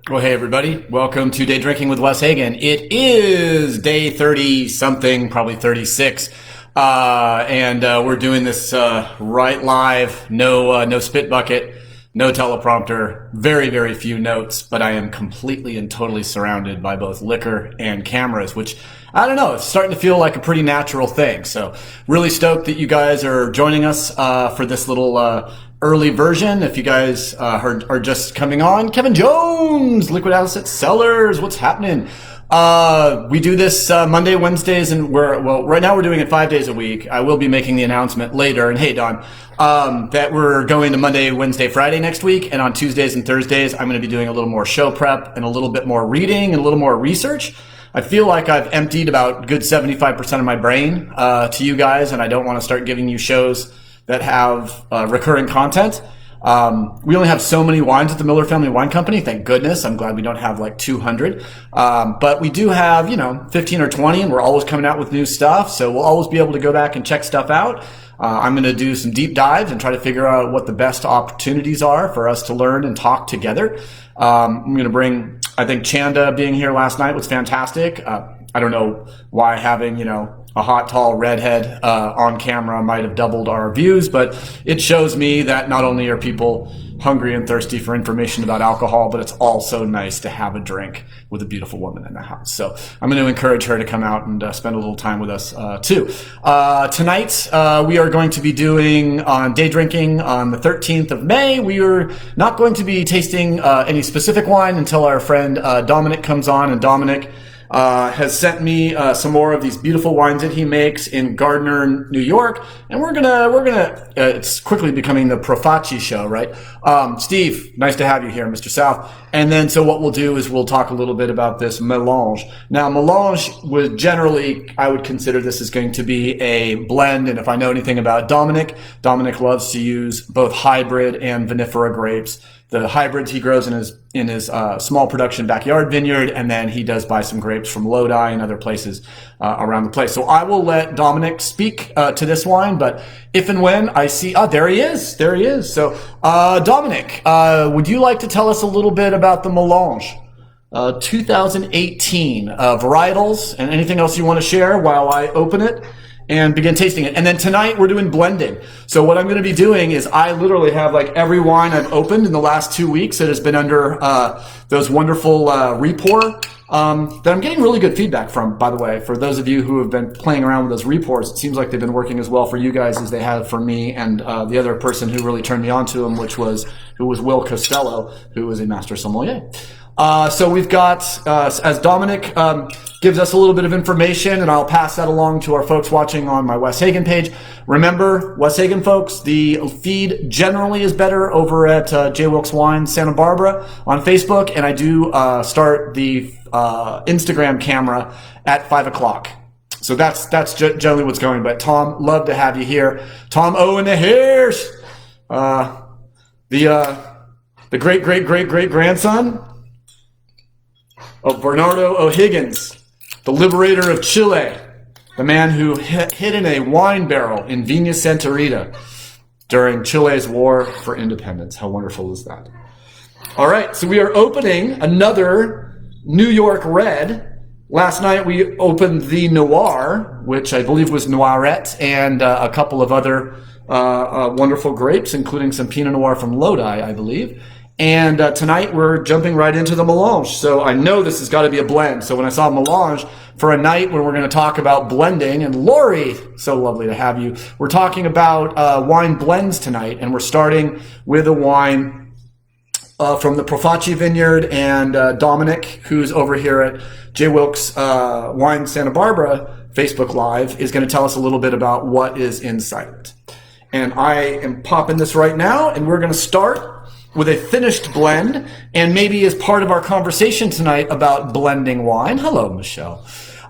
Well, hey everybody, welcome to Day Drinking with Wes Hagen. It is day 30 something, probably 36. And we're doing this right live, no spit bucket, no teleprompter, very, very few notes, but I am completely and totally surrounded by both liquor and cameras, which, I don't know, it's starting to feel like a pretty natural thing. So really stoked that you guys are joining us for this little early version. If you guys are just coming on, Kevin Jones, Liquid Asset Sellers, what's happening? We do this Monday, Wednesdays, and right now we're doing it 5 days a week. I will be making the announcement later, and hey, Don, that we're going to Monday, Wednesday, Friday next week, and on Tuesdays and Thursdays, I'm going to be doing a little more show prep and a little bit more reading and a little more research. I feel like I've emptied about good 75% of my brain to you guys, and I don't want to start giving you shows that have recurring content. We only have so many wines at the Miller Family Wine Company. Thank goodness. I'm glad we don't have like 200. But we do have, 15 or 20, and we're always coming out with new stuff. So we'll always be able to go back and check stuff out. I'm going to do some deep dives and try to figure out what the best opportunities are for us to learn and talk together. I'm going to bring, I think Chanda being here last night was fantastic. I don't know why having, a hot, tall redhead on camera might have doubled our views, but it shows me that not only are people hungry and thirsty for information about alcohol, but it's also nice to have a drink with a beautiful woman in the house. So I'm going to encourage her to come out and spend a little time with us too. Tonight we are going to be doing on Day Drinking on the 13th of May. We are not going to be tasting any specific wine until our friend Dominic comes on, and Dominic has sent me some more of these beautiful wines that he makes in Gardner, New York, and we're gonna it's quickly becoming the Profaci show, right? Steve, nice to have you here, Mr. South. And then so what we'll do is we'll talk a little bit about this melange. Now, melange would generally, I would consider this is going to be a blend, and if I know anything about Dominic loves to use both hybrid and vinifera grapes. The hybrids he grows in his small production backyard vineyard, and then he does buy some grapes from Lodi and other places around the place. So I will let Dominic speak to this wine, but if and when I see, there he is. So Dominic, would you like to tell us a little bit about the melange 2018 varietals and anything else you want to share while I open it and begin tasting it? And then tonight we're doing blending. So what I'm going to be doing is I literally have like every wine I've opened in the last 2 weeks that has been under those wonderful repour that I'm getting really good feedback from, by the way. For those of you who have been playing around with those repours, it seems like they've been working as well for you guys as they have for me and the other person who really turned me on to them, who was Will Costello, who is a master sommelier. So we've got, as Dominic gives us a little bit of information, and I'll pass that along to our folks watching on my Wes Hagen page. Remember, Wes Hagen folks, the feed generally is better over at J.Wilkes Wine Santa Barbara on Facebook, and I do start the Instagram camera at 5 o'clock. So that's generally what's going. But Tom, love to have you here. Tom O in the hairs, the great grandson of Bernardo O'Higgins, the liberator of Chile, the man who hid in a wine barrel in Viña Santa Rita during Chile's war for independence. How wonderful is that? All right, so we are opening another New York Red. Last night we opened the Noir, which I believe was Noirette, and a couple of other wonderful grapes, including some Pinot Noir from Lodi, I believe. And tonight we're jumping right into the melange. So I know this has got to be a blend. So when I saw melange for a night when we're going to talk about blending, and Lori, so lovely to have you. We're talking about wine blends tonight, and we're starting with a wine from the Profaci Vineyard, and Dominic, who's over here at J.Wilkes Wine Santa Barbara Facebook Live, is going to tell us a little bit about what is inside it. And I am popping this right now, and we're going to start with a finished blend, and maybe as part of our conversation tonight about blending wine. Hello, Michelle.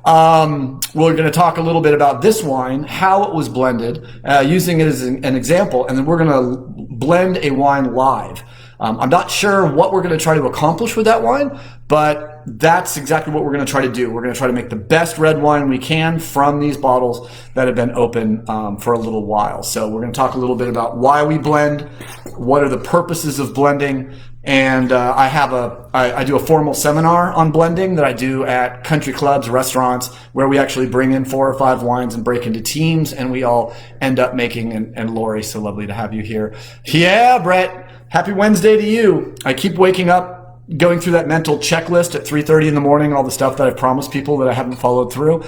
We're going to talk a little bit about this wine, how it was blended, using it as an example, and then we're going to blend a wine live. I'm not sure what we're going to try to accomplish with that wine, but that's exactly what we're going to try to do. We're going to try to make the best red wine we can from these bottles that have been open for a little while. So we're going to talk a little bit about why we blend, what are the purposes of blending, And I do a formal seminar on blending that I do at country clubs, restaurants, where we actually bring in 4 or 5 wines and break into teams, and we all end up making, and Lori, so lovely to have you here. Yeah, Brett, happy Wednesday to you. I keep waking up, going through that mental checklist at 3:30 in the morning, all the stuff that I've promised people that I haven't followed through.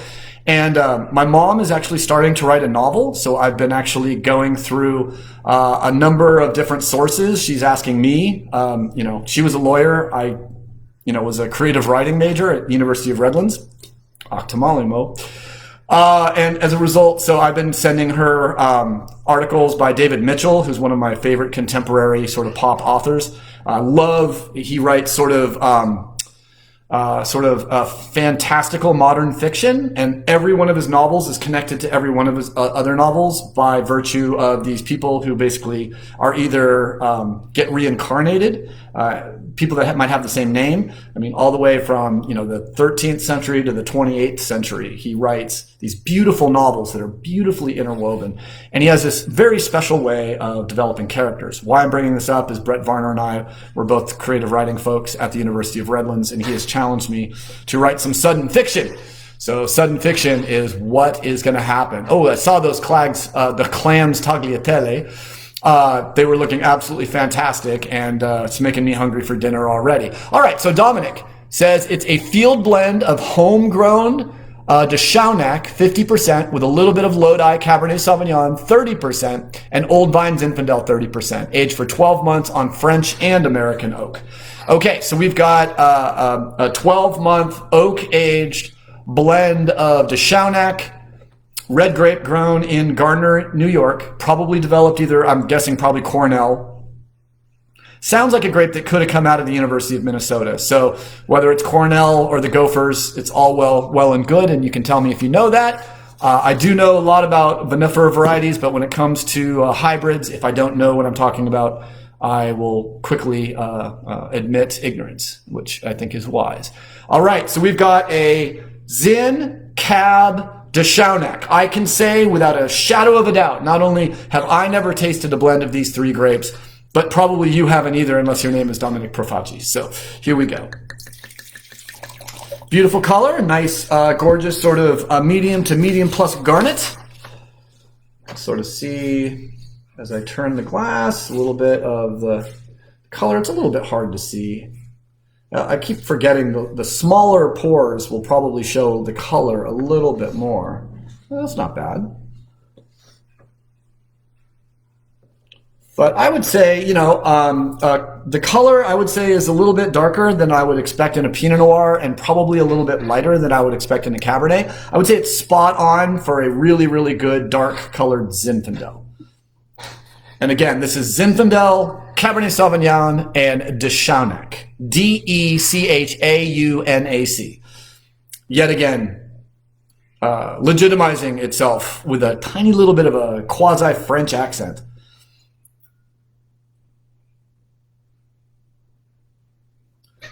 And my mom is actually starting to write a novel, so I've been actually going through a number of different sources. She's asking me, she was a lawyer. I, was a creative writing major at the University of Redlands. Tamale Mo. And as a result, so I've been sending her articles by David Mitchell, who's one of my favorite contemporary sort of pop authors. He writes sort of fantastical modern fiction, and every one of his novels is connected to every one of his other novels by virtue of these people who basically are either get reincarnated, people that might have the same name. I mean, all the way from the 13th century to the 28th century, he writes these beautiful novels that are beautifully interwoven, and he has this very special way of developing characters. Why I'm bringing this up is Brett Varner and I were both creative writing folks at the University of Redlands, and he has challenged me to write some sudden fiction. So sudden fiction is what is going to happen. Oh, I saw those the clams tagliatelle. They were looking absolutely fantastic, and it's making me hungry for dinner already. All right, so Dominic says it's a field blend of homegrown de Chaunac, 50%, with a little bit of Lodi Cabernet Sauvignon, 30%, and Old Vine Zinfandel, 30%, aged for 12 months on French and American oak. Okay, so we've got a 12-month oak-aged blend of de Chaunac, red grape grown in Gardner, New York, probably developed either, I'm guessing probably Cornell. Sounds like a grape that could have come out of the University of Minnesota. So whether it's Cornell or the Gophers, it's all well and good, and you can tell me if you know that. I do know a lot about vinifera varieties, but when it comes to hybrids, if I don't know what I'm talking about, I will quickly admit ignorance, which I think is wise. All right, so we've got a Zin Cab de Chaunac. I can say without a shadow of a doubt, not only have I never tasted a blend of these 3 grapes, but probably you haven't either unless your name is Dominic Profaci. So here we go. Beautiful color, nice, gorgeous sort of medium to medium plus garnet. Sort of see as I turn the glass a little bit of the color. It's a little bit hard to see. I keep forgetting the smaller pores will probably show the color a little bit more. Well, that's not bad. But I would say, the color I would say is a little bit darker than I would expect in a Pinot Noir, and probably a little bit lighter than I would expect in a Cabernet. I would say it's spot on for a really, really good dark colored Zinfandel. And again, this is Zinfandel, Cabernet Sauvignon, and de Chaunac. Dechaunac. Yet again, legitimizing itself with a tiny little bit of a quasi-French accent.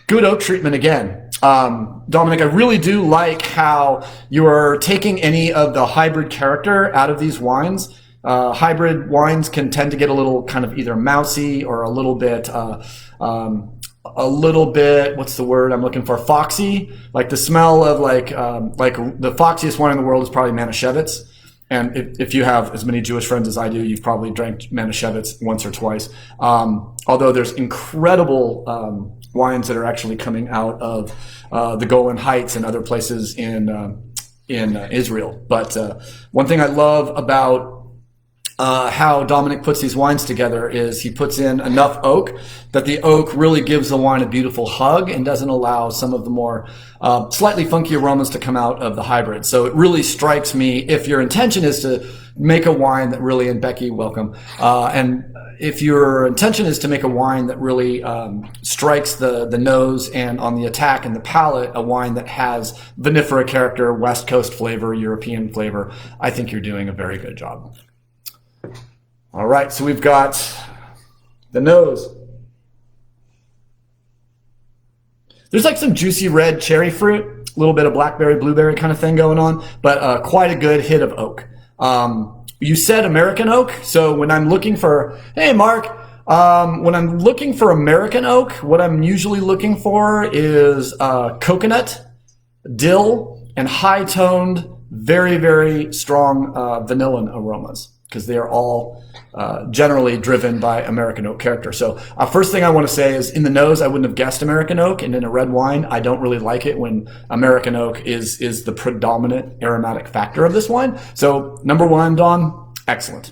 Good oak treatment again. Dominic, I really do like how you are taking any of the hybrid character out of these wines. Hybrid wines can tend to get a little kind of either mousy or a little bit, what's the word I'm looking for? Foxy. Like the smell of like the foxiest wine in the world is probably Manischewitz. And if you have as many Jewish friends as I do, you've probably drank Manischewitz once or twice. Although there's incredible wines that are actually coming out of the Golan Heights and other places in Israel. But one thing I love about how Dominic puts these wines together is he puts in enough oak that the oak really gives the wine a beautiful hug and doesn't allow some of the more slightly funky aromas to come out of the hybrid. So it really strikes me, if your intention is to make a wine that really, and Becky, welcome, and if your intention is to make a wine that really strikes the nose and on the attack and the palate, a wine that has vinifera character, West Coast flavor, European flavor, I think you're doing a very good job. All right, so we've got the nose. There's like some juicy red cherry fruit, a little bit of blackberry, blueberry kind of thing going on, but quite a good hit of oak. You said American oak, so when I'm looking for, hey, Mark, When I'm looking for American oak, what I'm usually looking for is coconut, dill, and high-toned, very, very strong vanillan aromas, because they are all generally driven by American oak character. So first thing I want to say is, in the nose, I wouldn't have guessed American oak, and in a red wine, I don't really like it when American oak is the predominant aromatic factor of this wine. So number one, Dawn, excellent.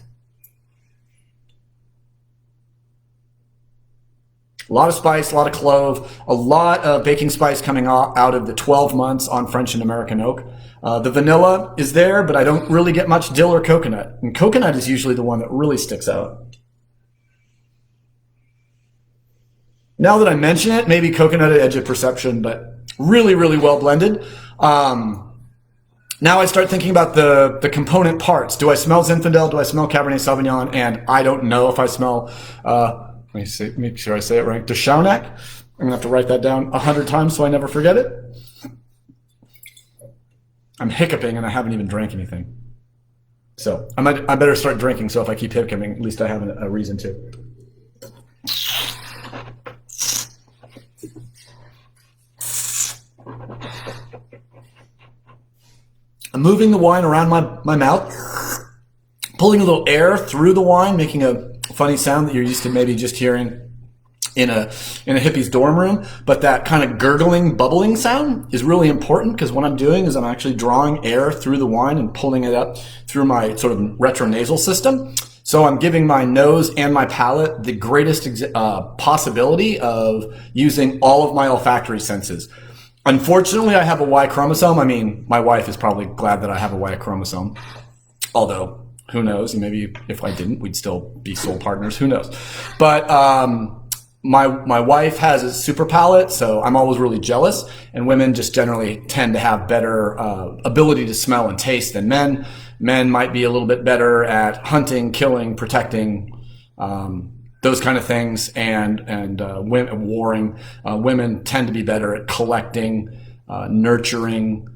A lot of spice, a lot of clove, a lot of baking spice coming out of the 12 months on French and American oak. The vanilla is there, but I don't really get much dill or coconut. And coconut is usually the one that really sticks out. Now that I mention it, maybe coconut at edge of perception, but really, really well blended. Now I start thinking about the component parts. Do I smell Zinfandel? Do I smell Cabernet Sauvignon? And I don't know if I smell... let me see, make sure I say it right. De Chaunac. I'm going to have to write that down 100 times so I never forget it. I'm hiccuping and I haven't even drank anything. So I better start drinking, so if I keep hiccuping, at least I have a reason to. I'm moving the wine around my mouth, pulling a little air through the wine, making a funny sound that you're used to maybe just hearing in a hippie's dorm room, but that kind of gurgling, bubbling sound is really important, because what I'm doing is I'm actually drawing air through the wine and pulling it up through my sort of retronasal system. So I'm giving my nose and my palate the greatest possibility of using all of my olfactory senses. Unfortunately, I have a Y chromosome. I mean, my wife is probably glad that I have a Y chromosome, although who knows? Maybe if I didn't, we'd still be soul partners. Who knows? But my wife has a super palate, so I'm always really jealous. And women just generally tend to have better ability to smell and taste than men. Men might be a little bit better at hunting, killing, protecting, those kind of things, and warring. Women tend to be better at collecting, nurturing,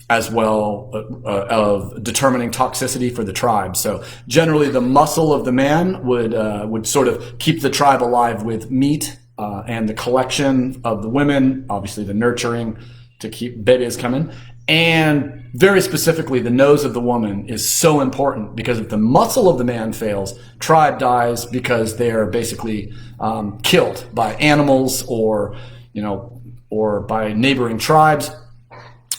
as well of determining toxicity for the tribe. So generally the muscle of the man would sort of keep the tribe alive with meat, and the collection of the women, obviously the nurturing to keep babies coming. And very specifically, the nose of the woman is so important, because if the muscle of the man fails, tribe dies, because they're basically killed by animals or by neighboring tribes.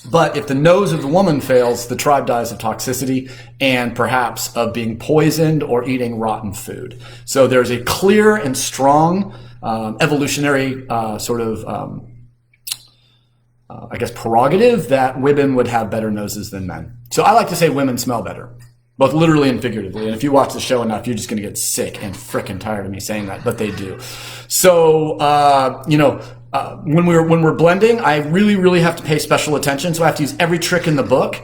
But if the nose of the woman fails, the tribe dies of toxicity and perhaps of being poisoned or eating rotten food. So there's a clear and strong evolutionary prerogative that women would have better noses than men. So I like to say women smell better, both literally and figuratively. And if you watch the show enough, you're just going to get sick and frickin' tired of me saying that, but they do. So, when we're blending, I really, really have to pay special attention. So I have to use every trick in the book.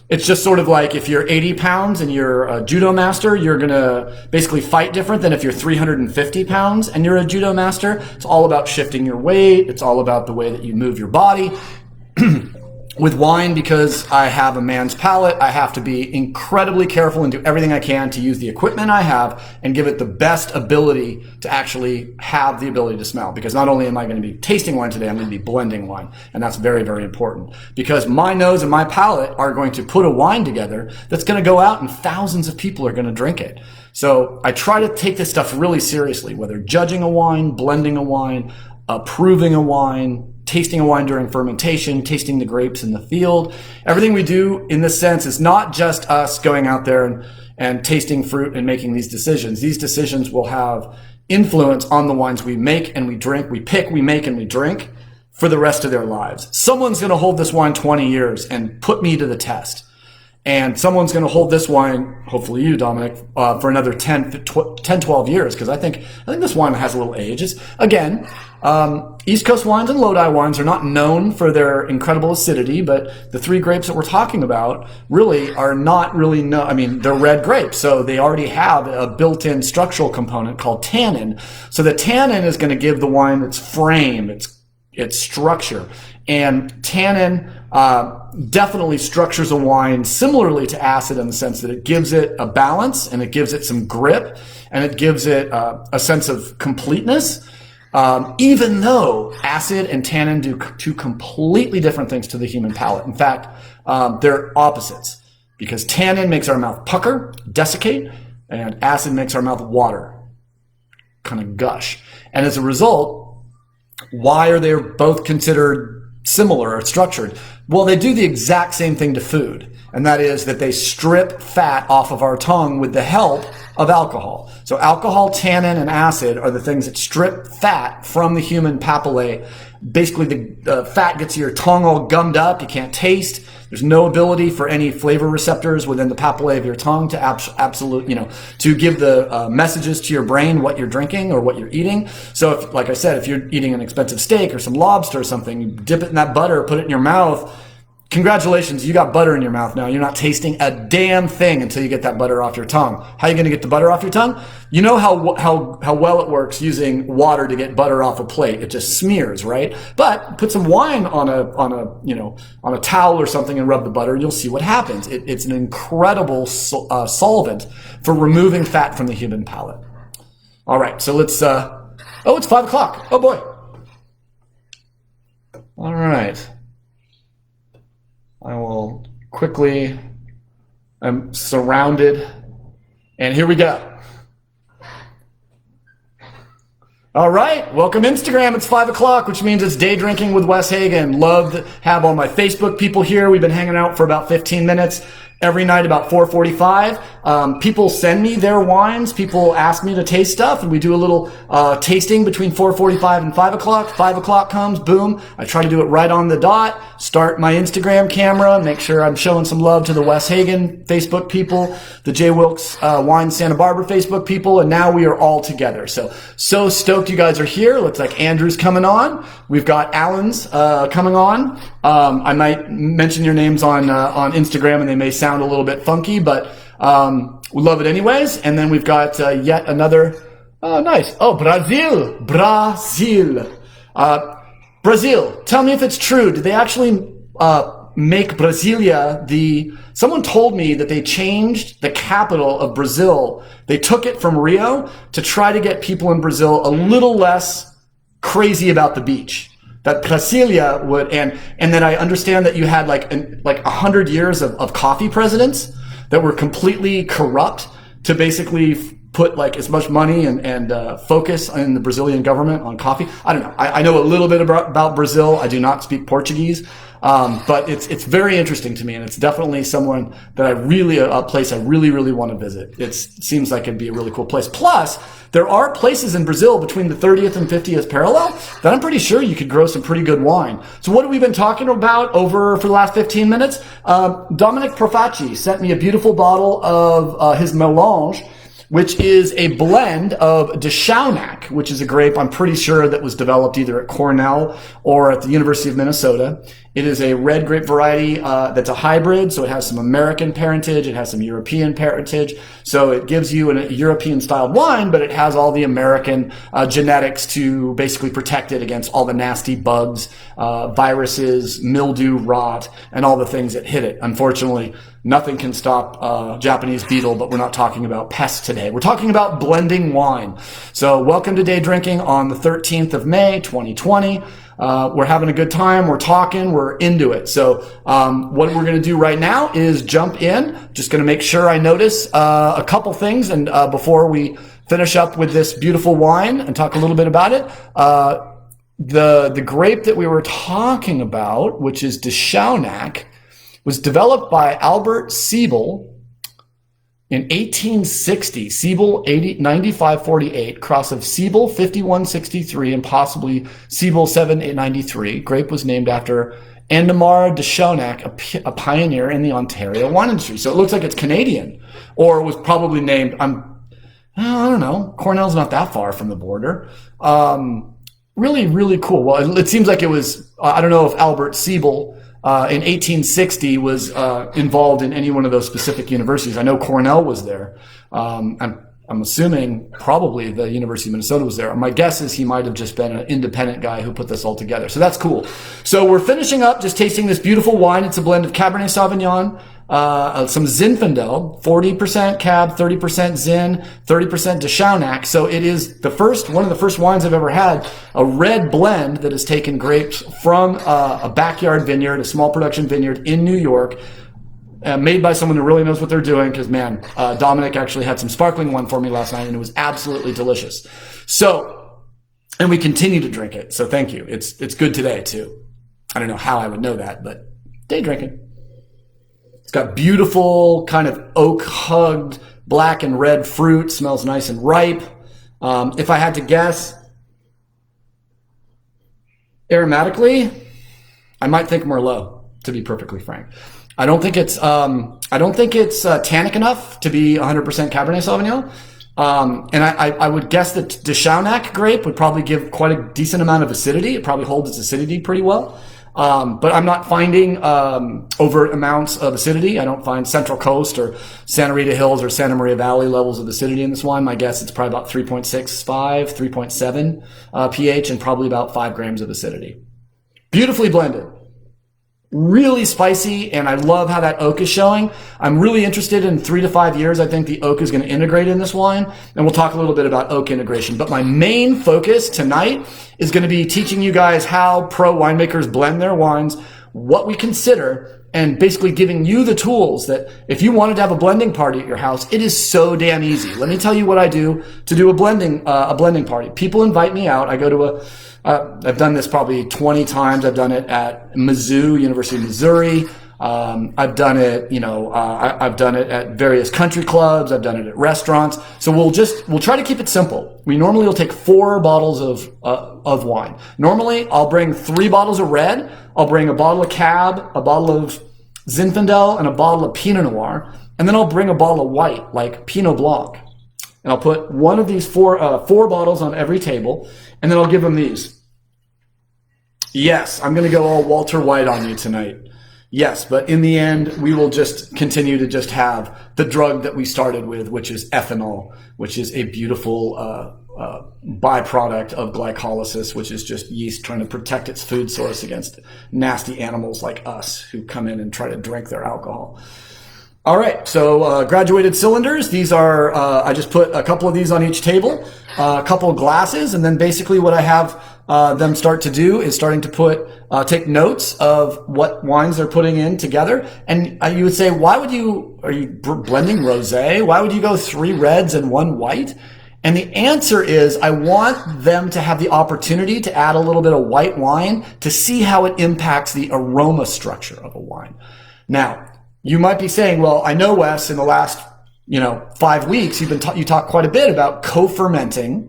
It's just sort of like, if you're 80 pounds and you're a judo master, you're going to basically fight different than if you're 350 pounds and you're a judo master. It's all about shifting your weight. It's all about the way that you move your body. With wine, because I have a man's palate, I have to be incredibly careful and do everything I can to use the equipment I have and give it the best ability to actually have the ability to smell. Because not only am I going to be tasting wine today, I'm going to be blending wine. And that's very, very important. Because my nose and my palate are going to put a wine together that's going to go out and thousands of people are going to drink it. So I try to take this stuff really seriously, whether judging a wine, blending a wine, approving a wine, tasting a wine during fermentation, tasting the grapes in the field. Everything we do in this sense is not just us going out there and tasting fruit and making these decisions. These decisions will have influence on the wines we make and we drink, we pick, we make, and we drink for the rest of their lives. Someone's going to hold this wine 20 years and put me to the test. And someone's going to hold this wine, hopefully you, Dominic, for another 10, 12 years, because I think this wine has a little age. It's, again, East Coast wines and Lodi wines are not known for their incredible acidity, but the three grapes that we're talking about really are not really they're red grapes, so they already have a built-in structural component called tannin. So the tannin is going to give the wine its frame, its its structure. And tannin definitely structures a wine similarly to acid in the sense that it gives it a balance and it gives it some grip and it gives it a sense of completeness. Even though acid and tannin do two completely different things to the human palate. In fact, they're opposites because tannin makes our mouth pucker, desiccate, and acid makes our mouth water, kind of gush. And as a result, why are they both considered similar or structured? Well, they do the exact same thing to food, and that is that they strip fat off of our tongue with the help of alcohol. So alcohol, tannin, and acid are the things that strip fat from the human papillae. Basically, the fat gets your tongue all gummed up. You can't taste. There's no ability for any flavor receptors within the papillae of your tongue to to give the messages to your brain what you're drinking or what you're eating. So if, like I said, if you're eating an expensive steak or some lobster or something, you dip it in that butter, put it in your mouth. Congratulations, you got butter in your mouth now. You're not tasting a damn thing until you get that butter off your tongue. How are you going to get the butter off your tongue? You know how well it works using water to get butter off a plate. It just smears, right? But put some wine on a towel or something and rub the butter, and you'll see what happens. It's an incredible solvent for removing fat from the human palate. All right, so let's. It's 5 o'clock. Oh boy. All right. I will quickly, I'm surrounded, and here we go. All right, welcome Instagram. It's 5 o'clock, which means it's Day Drinking with Wes Hagen. Love to have all my Facebook people here. We've been hanging out for about 15 minutes every night about 4:45. People send me their wines. People ask me to taste stuff, and we do a little tasting between 4:45 and 5 o'clock. 5 o'clock comes, boom. I try to do it right on the dot. Start my Instagram camera, make sure I'm showing some love to the Wes Hagen Facebook people, the J.Wilkes Wine Santa Barbara Facebook people, and now we are all together. So stoked you guys are here. Looks like Andrew's coming on. We've got Alan's coming on. I might mention your names on Instagram, and they may sound a little bit funky, but we love it anyways. And then we've got yet another. Oh, nice. Oh, Brazil. Brazil. Tell me if it's true. Did they actually make Brasilia someone told me that they changed the capital of Brazil. They took it from Rio to try to get people in Brazil a little less crazy about the beach. That Brasilia would, and then I understand that you had like 100 years of coffee presidents that were completely corrupt to basically put like as much money and focus in the Brazilian government on coffee. I don't know. I know a little bit about Brazil. I do not speak Portuguese, but it's very interesting to me, and it's definitely someone that a place I really want to visit. It seems like it'd be a really cool place. Plus, there are places in Brazil between the 30th and 50th parallel that I'm pretty sure you could grow some pretty good wine. So what have we been talking about for the last 15 minutes? Dominic Profacci sent me a beautiful bottle of his Melange, which is a blend of de Chaunac, which is a grape I'm pretty sure that was developed either at Cornell or at the University of Minnesota. It is a red grape variety that's a hybrid, so it has some American parentage, it has some European parentage, so it gives you a European-styled wine, but it has all the American genetics to basically protect it against all the nasty bugs, viruses, mildew, rot, and all the things that hit it. Unfortunately, nothing can stop Japanese beetle, but we're not talking about pests today. We're talking about blending wine. So welcome to Day Drinking on the 13th of May, 2020. We're having a good time. We're talking. We're into it. So what we're going to do right now is jump in. Just going to make sure I notice a couple things, and before we finish up with this beautiful wine and talk a little bit about it, the grape that we were talking about, which is de Chaunac, was developed by Albert Siebel in 1860. Siebel 9548, cross of Siebel 5163 and possibly Siebel 793. Grape was named after Andemar de Chaunac, a pioneer in the Ontario wine industry. So it looks like it's Canadian, or was probably named, I don't know, Cornell's not that far from the border. Really cool. Well, it seems like it was, I don't know if Albert Siebel in 1860 was involved in any one of those specific universities. I know Cornell was there. I'm I'm assuming probably the University of Minnesota was there. My guess is he might have just been an independent guy who put this all together. So that's cool. So we're finishing up just tasting this beautiful wine. It's a blend of Cabernet Sauvignon, some Zinfandel, 40% Cab, 30% Zin, 30% de Chaunac. So it is one of the first wines I've ever had, a red blend that has taken grapes from a backyard vineyard, a small production vineyard in New York, made by someone who really knows what they're doing, because, man, Dominic actually had some sparkling one for me last night, and it was absolutely delicious. So, and we continue to drink it, so thank you. It's good today, too. I don't know how I would know that, but day drinking. It's got beautiful kind of oak-hugged black and red fruit. Smells nice and ripe. If I had to guess, aromatically, I might think Merlot, to be perfectly frank. I don't think it's tannic enough to be 100% Cabernet Sauvignon. And I would guess that de Chaunac grape would probably give quite a decent amount of acidity. It probably holds its acidity pretty well. But I'm not finding overt amounts of acidity. I don't find Central Coast or Santa Rita Hills or Santa Maria Valley levels of acidity in this wine. My guess it's probably about 3.65, 3.7 pH, and probably about 5 grams of acidity. Beautifully blended. Really spicy, and I love how that oak is showing. I'm really interested in 3 to 5 years. I think the oak is going to integrate in this wine, and we'll talk a little bit about oak integration. But my main focus tonight is going to be teaching you guys how pro winemakers blend their wines, what we consider, and basically giving you the tools that if you wanted to have a blending party at your house, it is so damn easy. Let me tell you what I do to do a blending party. People invite me out. I go to I've done this probably 20 times. I've done it at Mizzou, University of Missouri. I've done it, I've done it at various country clubs. I've done it at restaurants. So we'll try to keep it simple. We normally will take 4 bottles of wine. Normally I'll bring 3 bottles of red. I'll bring a bottle of Cab, a bottle of Zinfandel, and a bottle of Pinot Noir. And then I'll bring a bottle of white, like Pinot Blanc. And I'll put one of these four bottles on every table, and then I'll give them these. Yes, I'm going to go all Walter White on you tonight. Yes, but in the end, we will just continue to just have the drug that we started with, which is ethanol, which is a beautiful byproduct of glycolysis, which is just yeast trying to protect its food source against nasty animals like us who come in and try to drink their alcohol. All right, so graduated cylinders. These are, I just put a couple of these on each table, a couple of glasses, and then basically what I have them start to do is starting to take notes of what wines they're putting in together. And you would say, are you blending rosé? Why would you go 3 reds and 1 white? And the answer is I want them to have the opportunity to add a little bit of white wine to see how it impacts the aroma structure of a wine. Now, you might be saying, well, I know, Wes, in the last, 5 weeks, you talked quite a bit about co-fermenting,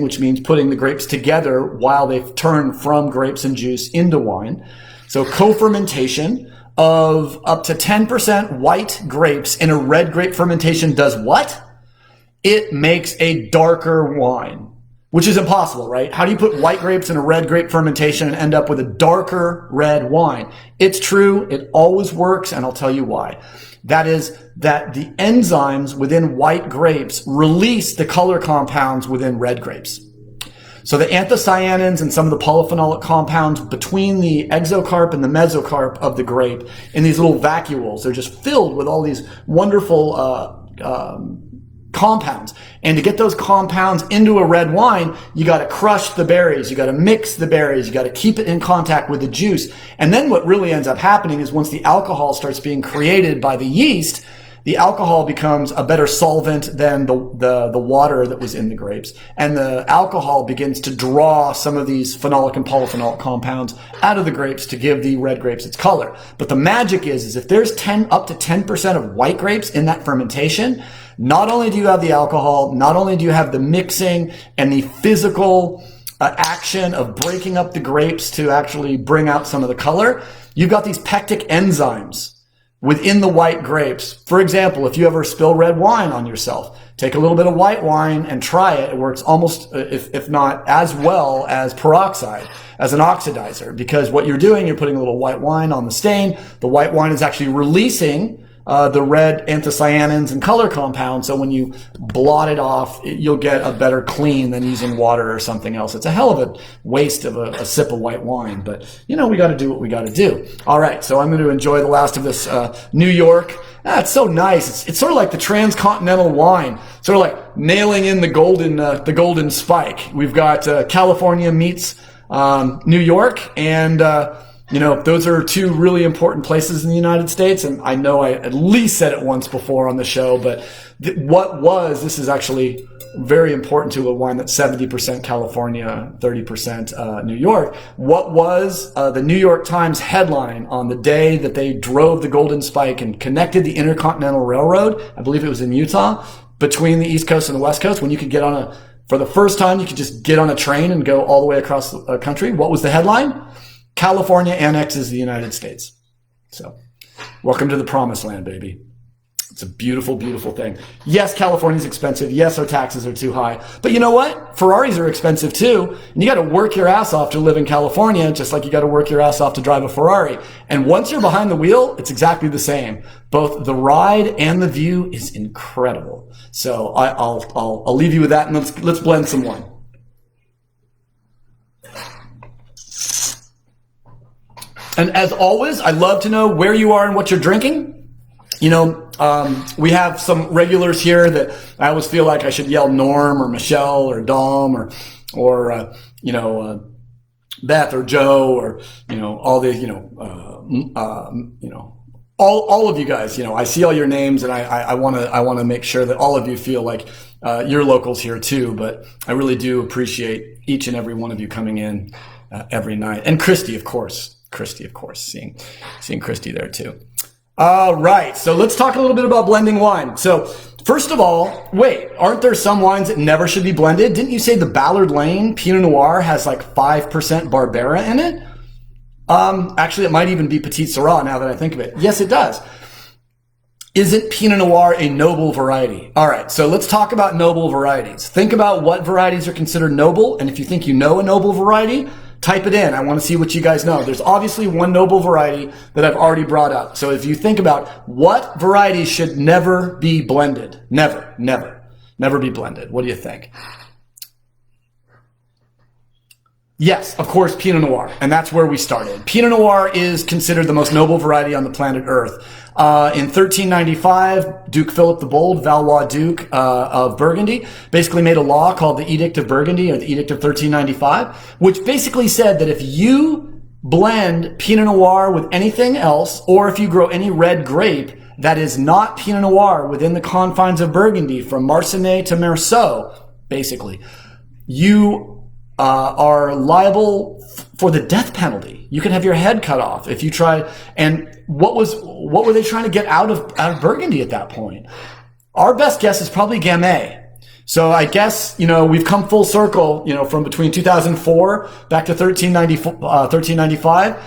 which means putting the grapes together while they've turned from grapes and juice into wine. So co-fermentation of up to 10% white grapes in a red grape fermentation does what? It makes a darker wine, which is impossible, right? How do you put white grapes in a red grape fermentation and end up with a darker red wine? It's true. It always works, and I'll tell you why. That is that the enzymes within white grapes release the color compounds within red grapes. So the anthocyanins and some of the polyphenolic compounds between the exocarp and the mesocarp of the grape in these little vacuoles, they're just filled with all these wonderful compounds. And to get those compounds into a red wine, you got to crush the berries, you got to mix the berries, you got to keep it in contact with the juice. And then what really ends up happening is once the alcohol starts being created by the yeast, the alcohol becomes a better solvent than the water that was in the grapes. And the alcohol begins to draw some of these phenolic and polyphenolic compounds out of the grapes to give the red grapes its color. But the magic is if there's up to 10% of white grapes in that fermentation, not only do you have the alcohol, not only do you have the mixing and the physical action of breaking up the grapes to actually bring out some of the color, you've got these pectic enzymes within the white grapes. For example, if you ever spill red wine on yourself, take a little bit of white wine and try it. It works almost, if not as well as peroxide, as an oxidizer, because what you're doing, you're putting a little white wine on the stain. The white wine is actually releasing the red anthocyanins and color compounds. So when you blot it off, you'll get a better clean than using water or something else. It's a hell of a waste of a sip of white wine, but we got to do what we got to do. All right, so I'm going to enjoy the last of this New York. It's so nice. It's sort of like the transcontinental wine, sort of like nailing in the golden spike. We've got California meets New York, and those are two really important places in the United States. And I know I at least said it once before on the show, but this is actually very important to a wine that's 70% California, 30% New York. What was the New York Times headline on the day that they drove the Golden Spike and connected the Intercontinental Railroad? I believe it was in Utah, between the East Coast and the West Coast, when you could get for the first time, you could just get on a train and go all the way across the country. What was the headline? California annexes the United States. So, welcome to the promised land, baby. It's a beautiful, beautiful thing. Yes, California's expensive. Yes, our taxes are too high. But you know what? Ferraris are expensive too. And you got to work your ass off to live in California, just like you got to work your ass off to drive a Ferrari. And once you're behind the wheel, it's exactly the same. Both the ride and the view is incredible. So I'll leave you with that, and let's blend some wine. And as always, I love to know where you are and what you're drinking. We have some regulars here that I always feel like I should yell Norm or Michelle or Dom or Beth or Joe or, all the, all of you guys. I see all your names, and I want to make sure that all of you feel like you're locals here too. But I really do appreciate each and every one of you coming in every night. And Christy, of course, seeing Christy there too. All right, so let's talk a little bit about blending wine. So first of all, wait, aren't there some wines that never should be blended? Didn't you say the Ballard Lane Pinot Noir has like 5% Barbera in it? Actually, it might even be Petit Syrah now that I think of it. Yes, it does. Isn't Pinot Noir a noble variety? All right, so let's talk about noble varieties. Think about what varieties are considered noble, and if you think you know a noble variety, type it in. I want to see what you guys know. There's obviously one noble variety that I've already brought up. So if you think about what varieties should never be blended, never be blended. What do you think? Yes, of course, Pinot Noir. And that's where we started. Pinot Noir is considered the most noble variety on the planet Earth. In 1395, Duke Philip the Bold, Valois Duke of Burgundy, basically made a law called the Edict of Burgundy, or the Edict of 1395, which basically said that if you blend Pinot Noir with anything else, or if you grow any red grape that is not Pinot Noir within the confines of Burgundy, from Marsanne to Meursault, basically, you are liable for the death penalty. You can have your head cut off if you try. And what were they trying to get out of Burgundy at that point? Our best guess is probably Gamay. So I guess, we've come full circle, from between 2004 back to 1395.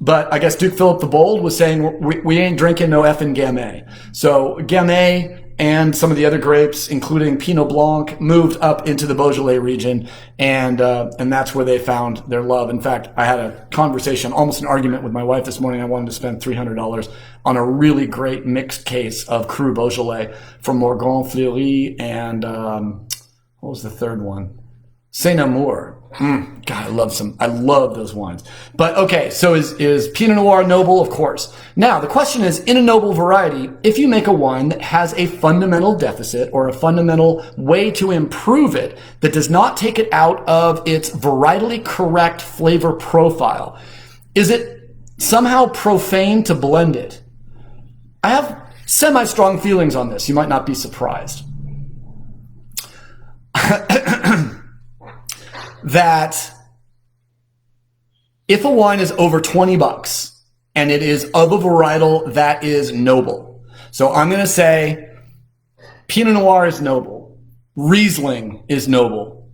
But I guess Duke Philip the Bold was saying, we ain't drinking no effing Gamay. So Gamay and some of the other grapes, including Pinot Blanc, moved up into the Beaujolais region, and that's where they found their love. In fact, I had a conversation, almost an argument with my wife this morning. I wanted to spend $300 on a really great mixed case of Cru Beaujolais from Morgon Fleury and what was the third one? Saint Amour. God, I love those wines. But okay, so is Pinot Noir noble? Of course. Now, the question is, in a noble variety, if you make a wine that has a fundamental deficit or a fundamental way to improve it that does not take it out of its varietally correct flavor profile, is it somehow profane to blend it? I have semi-strong feelings on this. You might not be surprised. That if a wine is over $20 and it is of a varietal that is noble. So I'm going to say Pinot Noir is noble. Riesling is noble.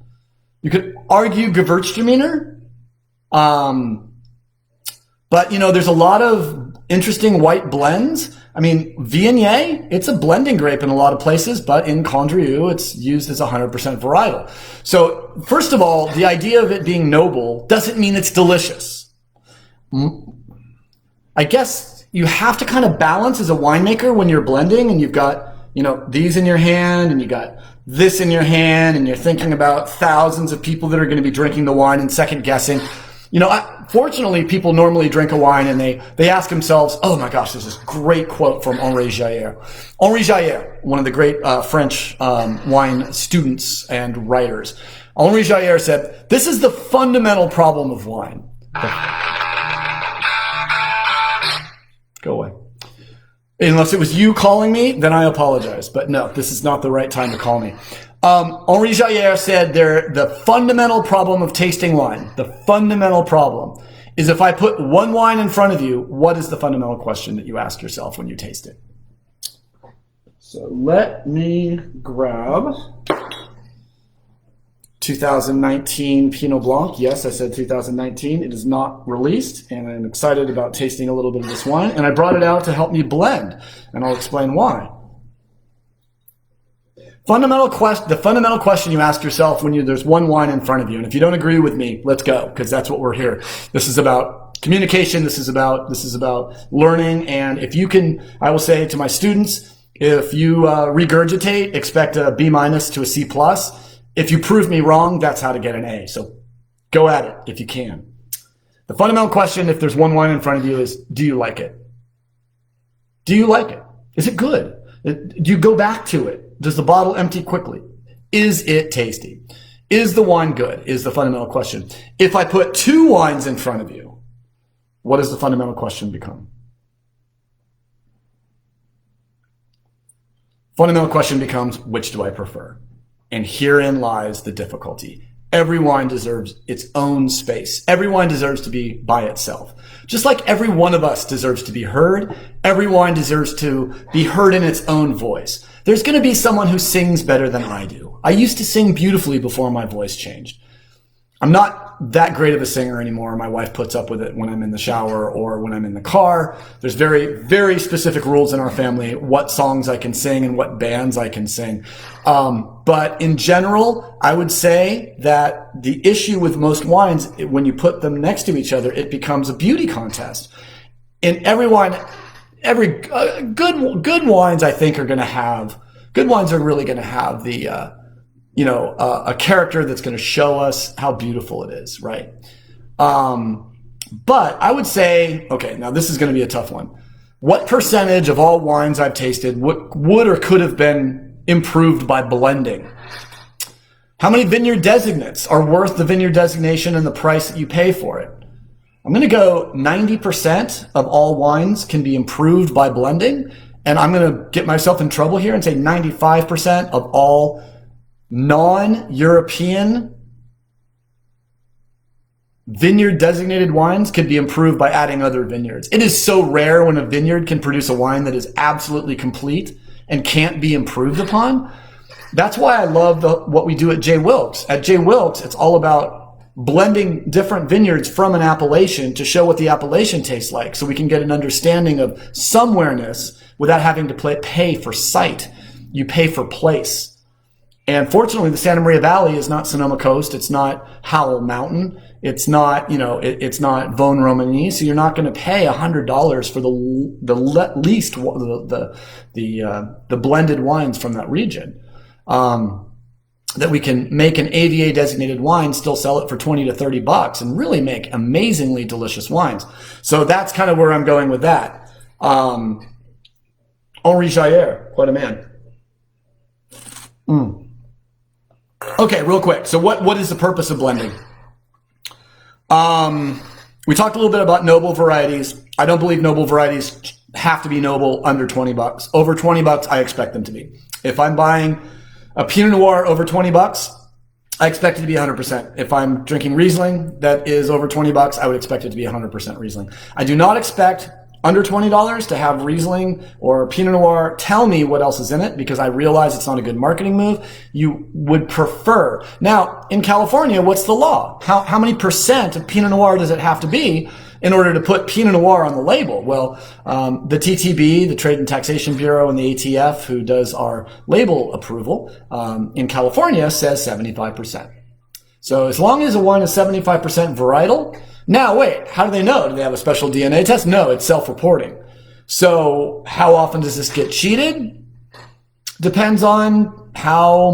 You could argue Gewürztraminer. But, there's a lot of interesting white blends. I mean, Viognier, it's a blending grape in a lot of places, but in Condrieu, it's used as 100% varietal. So, first of all, the idea of it being noble doesn't mean it's delicious. I guess, you have to kind of balance as a winemaker when you're blending and you've got, these in your hand and you got this in your hand and you're thinking about thousands of people that are going to be drinking the wine and second guessing. Fortunately, people normally drink a wine and they ask themselves, oh my gosh, there's this great quote from Henri Jayer. Henri Jayer, one of the great French wine students and writers. Henri Jayer said, this is the fundamental problem of wine. Go away. Unless it was you calling me, then I apologize. But no, this is not the right time to call me. Henri Jayer said the fundamental problem of tasting wine, the fundamental problem is if I put one wine in front of you, what is the fundamental question that you ask yourself when you taste it? So let me grab 2019 Pinot Blanc. Yes, I said 2019. It is not released, and I'm excited about tasting a little bit of this wine. And I brought it out to help me blend, and I'll explain why. The fundamental question you ask yourself when there's one wine in front of you, and if you don't agree with me, let's go, because that's what we're here. This is about communication. This is about learning. And if you can, I will say to my students, if you regurgitate, expect a B- to a C+. If you prove me wrong, that's how to get an A. So go at it if you can. The fundamental question, if there's one wine in front of you, is, do you like it? Do you like it? Is it good? Do you go back to it? Does the bottle empty quickly? Is it tasty? Is the wine good? Is the fundamental question. If I put two wines in front of you, what does the fundamental question become? Fundamental question becomes, which do I prefer? And herein lies the difficulty. Every wine deserves its own space. Every wine deserves to be by itself. Just like every one of us deserves to be heard, every wine deserves to be heard in its own voice. There's going to be someone who sings better than I do. I used to sing beautifully before my voice changed. I'm not that great of a singer anymore. My wife puts up with it when I'm in the shower or when I'm in the car. There's very, very specific rules in our family, what songs I can sing and what bands I can sing. But in general, I would say that the issue with most wines, when you put them next to each other, it becomes a beauty contest. And every wine, good wines, I think good wines are really going to have the, a character that's going to show us how beautiful it is, right? But I would say, okay, now this is going to be a tough one. What percentage of all wines I've tasted would or could have been improved by blending? How many vineyard designates are worth the vineyard designation and the price that you pay for it? I'm going to go 90% of all wines can be improved by blending. And I'm going to get myself in trouble here and say 95% of all non-European vineyard designated wines could be improved by adding other vineyards. It is so rare when a vineyard can produce a wine that is absolutely complete and can't be improved upon. That's why I love what we do at J.Wilkes. At J.Wilkes, it's all about blending different vineyards from an appellation to show what the appellation tastes like, so we can get an understanding of somewhereness without having to pay for site. You pay for place. And fortunately, the Santa Maria Valley is not Sonoma Coast. It's not Howell Mountain. It's not, it's not Vosne Romani. So you're not going to pay $100 for the blended wines from that region. That we can make an AVA designated wine, still sell it for $20 to $30 and really make amazingly delicious wines. So that's kind of where I'm going with that. Henri Jayer, quite a man. Okay, real quick. So what is the purpose of blending? We talked a little bit about noble varieties. I don't believe noble varieties have to be noble under $20. Over $20, I expect them to be. If I'm buying a Pinot Noir over $20, I expect it to be 100%. If I'm drinking Riesling that is over $20, I would expect it to be 100% Riesling. I do not expect under $20 to have Riesling or Pinot Noir tell me what else is in it, because I realize it's not a good marketing move. You would prefer. Now, in California, what's the law? How many percent of Pinot Noir does it have to be in order to put Pinot Noir on the label? Well, the TTB, the Trade and Taxation Bureau, and the ATF, who does our label approval, in California says 75%. So as long as a wine is 75% varietal. Now, wait, how do they know? Do they have a special DNA test? No, it's self-reporting. So how often does this get cheated? Depends on how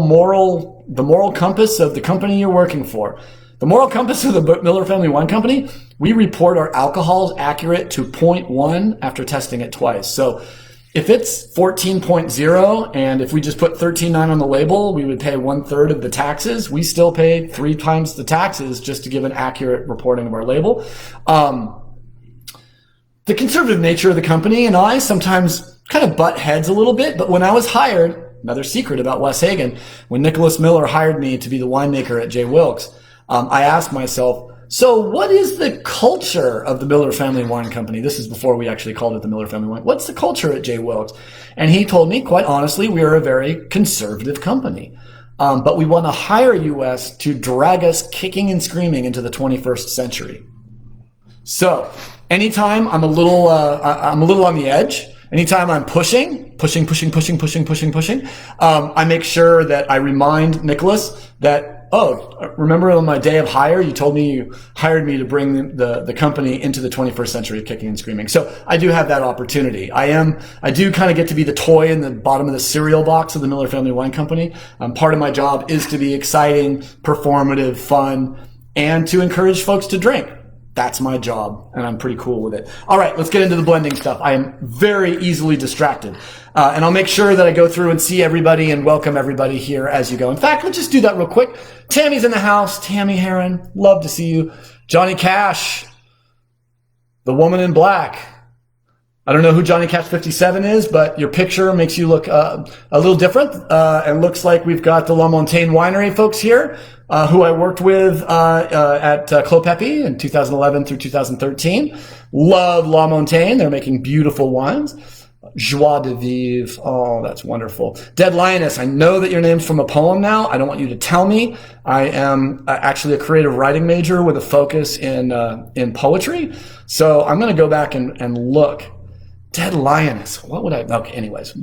the moral compass of the company you're working for. The moral compass of the Miller Family Wine Company, we report our alcohols accurate to 0.1 after testing it twice. So if it's 14.0 and if we just put 13.9 on the label, we would pay 1/3 of the taxes. We still pay 3 times the taxes just to give an accurate reporting of our label. The conservative nature of the company and I sometimes kind of butt heads a little bit, but when I was hired, another secret about Wes Hagen, when Nicholas Miller hired me to be the winemaker at J.Wilkes, I asked myself, so what is the culture of the Miller Family Wine Company? This is before we actually called it the Miller Family Wine. What's the culture at J.Wilkes? And he told me, quite honestly, we are a very conservative company. But we want to hire US to drag us kicking and screaming into the 21st century. So anytime I'm a little on the edge, anytime I'm pushing, I make sure that I remind Nicholas that, remember on my day of hire, you told me you hired me to bring the company into the 21st century kicking and screaming. So I do have that opportunity. I do kind of get to be the toy in the bottom of the cereal box of the Miller Family Wine Company. Part of my job is to be exciting, performative, fun, and to encourage folks to drink. That's my job, and I'm pretty cool with it. All right, let's get into the blending stuff. I am very easily distracted. And I'll make sure that I go through and see everybody and welcome everybody here as you go. In fact, let's just do that real quick. Tammy's in the house. Tammy Heron, love to see you. Johnny Cash, the woman in black. I don't know who Johnny Cash 57 is, but your picture makes you look a little different. And looks like we've got the La Montagne Winery folks here, who I worked with at Clos Pepe in 2011 through 2013. Love La Montagne. They're making beautiful wines. Joie de vivre. Oh, that's wonderful. Dead Lioness. I know that your name's from a poem now. I don't want you to tell me. I am actually a creative writing major with a focus in poetry. So I'm going to go back and look. Dead Lioness. What would I? Okay, anyways,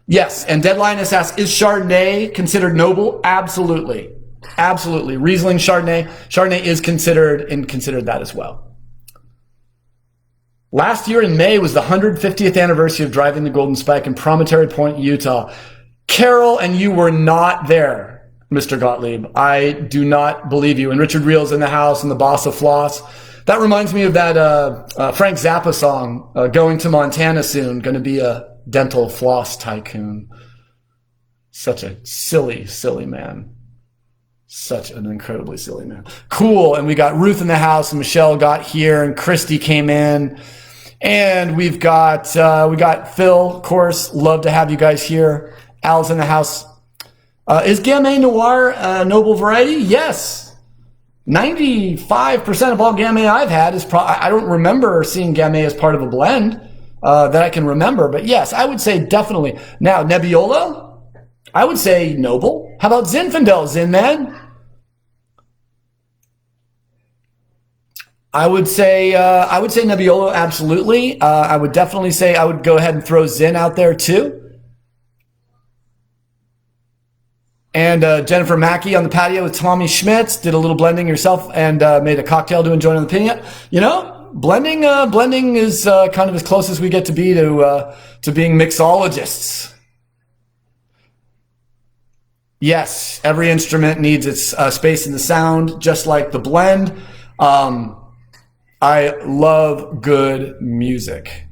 yes, and Dead Lioness asks, is Chardonnay considered noble? Absolutely. Absolutely. Riesling Chardonnay. Chardonnay is considered that as well. Last year in May was the 150th anniversary of driving the Golden Spike in Promontory Point, Utah. Carol and you were not there, Mr. Gottlieb. I do not believe you. And Richard Reel's in the house and the boss of floss. That reminds me of that Frank Zappa song, Going to Montana Soon, going to be a dental floss tycoon. Such a silly, silly man. Such an incredibly silly man. Cool. And we got Ruth in the house and Michelle got here and Christy came in. And we got Phil, of course. Love to have you guys here. Al's in the house. Is Gamay Noir a noble variety? Yes. 95% of all Gamay I've had is I don't remember seeing Gamay as part of a blend that I can remember. But yes, I would say definitely. Now, Nebbiolo, I would say noble. How about Zinfandel, Zinman? I would say Nebbiolo, absolutely. I would definitely say I would go ahead and throw Zin out there too. And Jennifer Mackey on the patio with Tommy Schmitz did a little blending yourself and made a cocktail to enjoy on the pina. You know, blending is kind of as close as we get to be to being mixologists. Yes, every instrument needs its space in the sound, just like the blend. I love good music.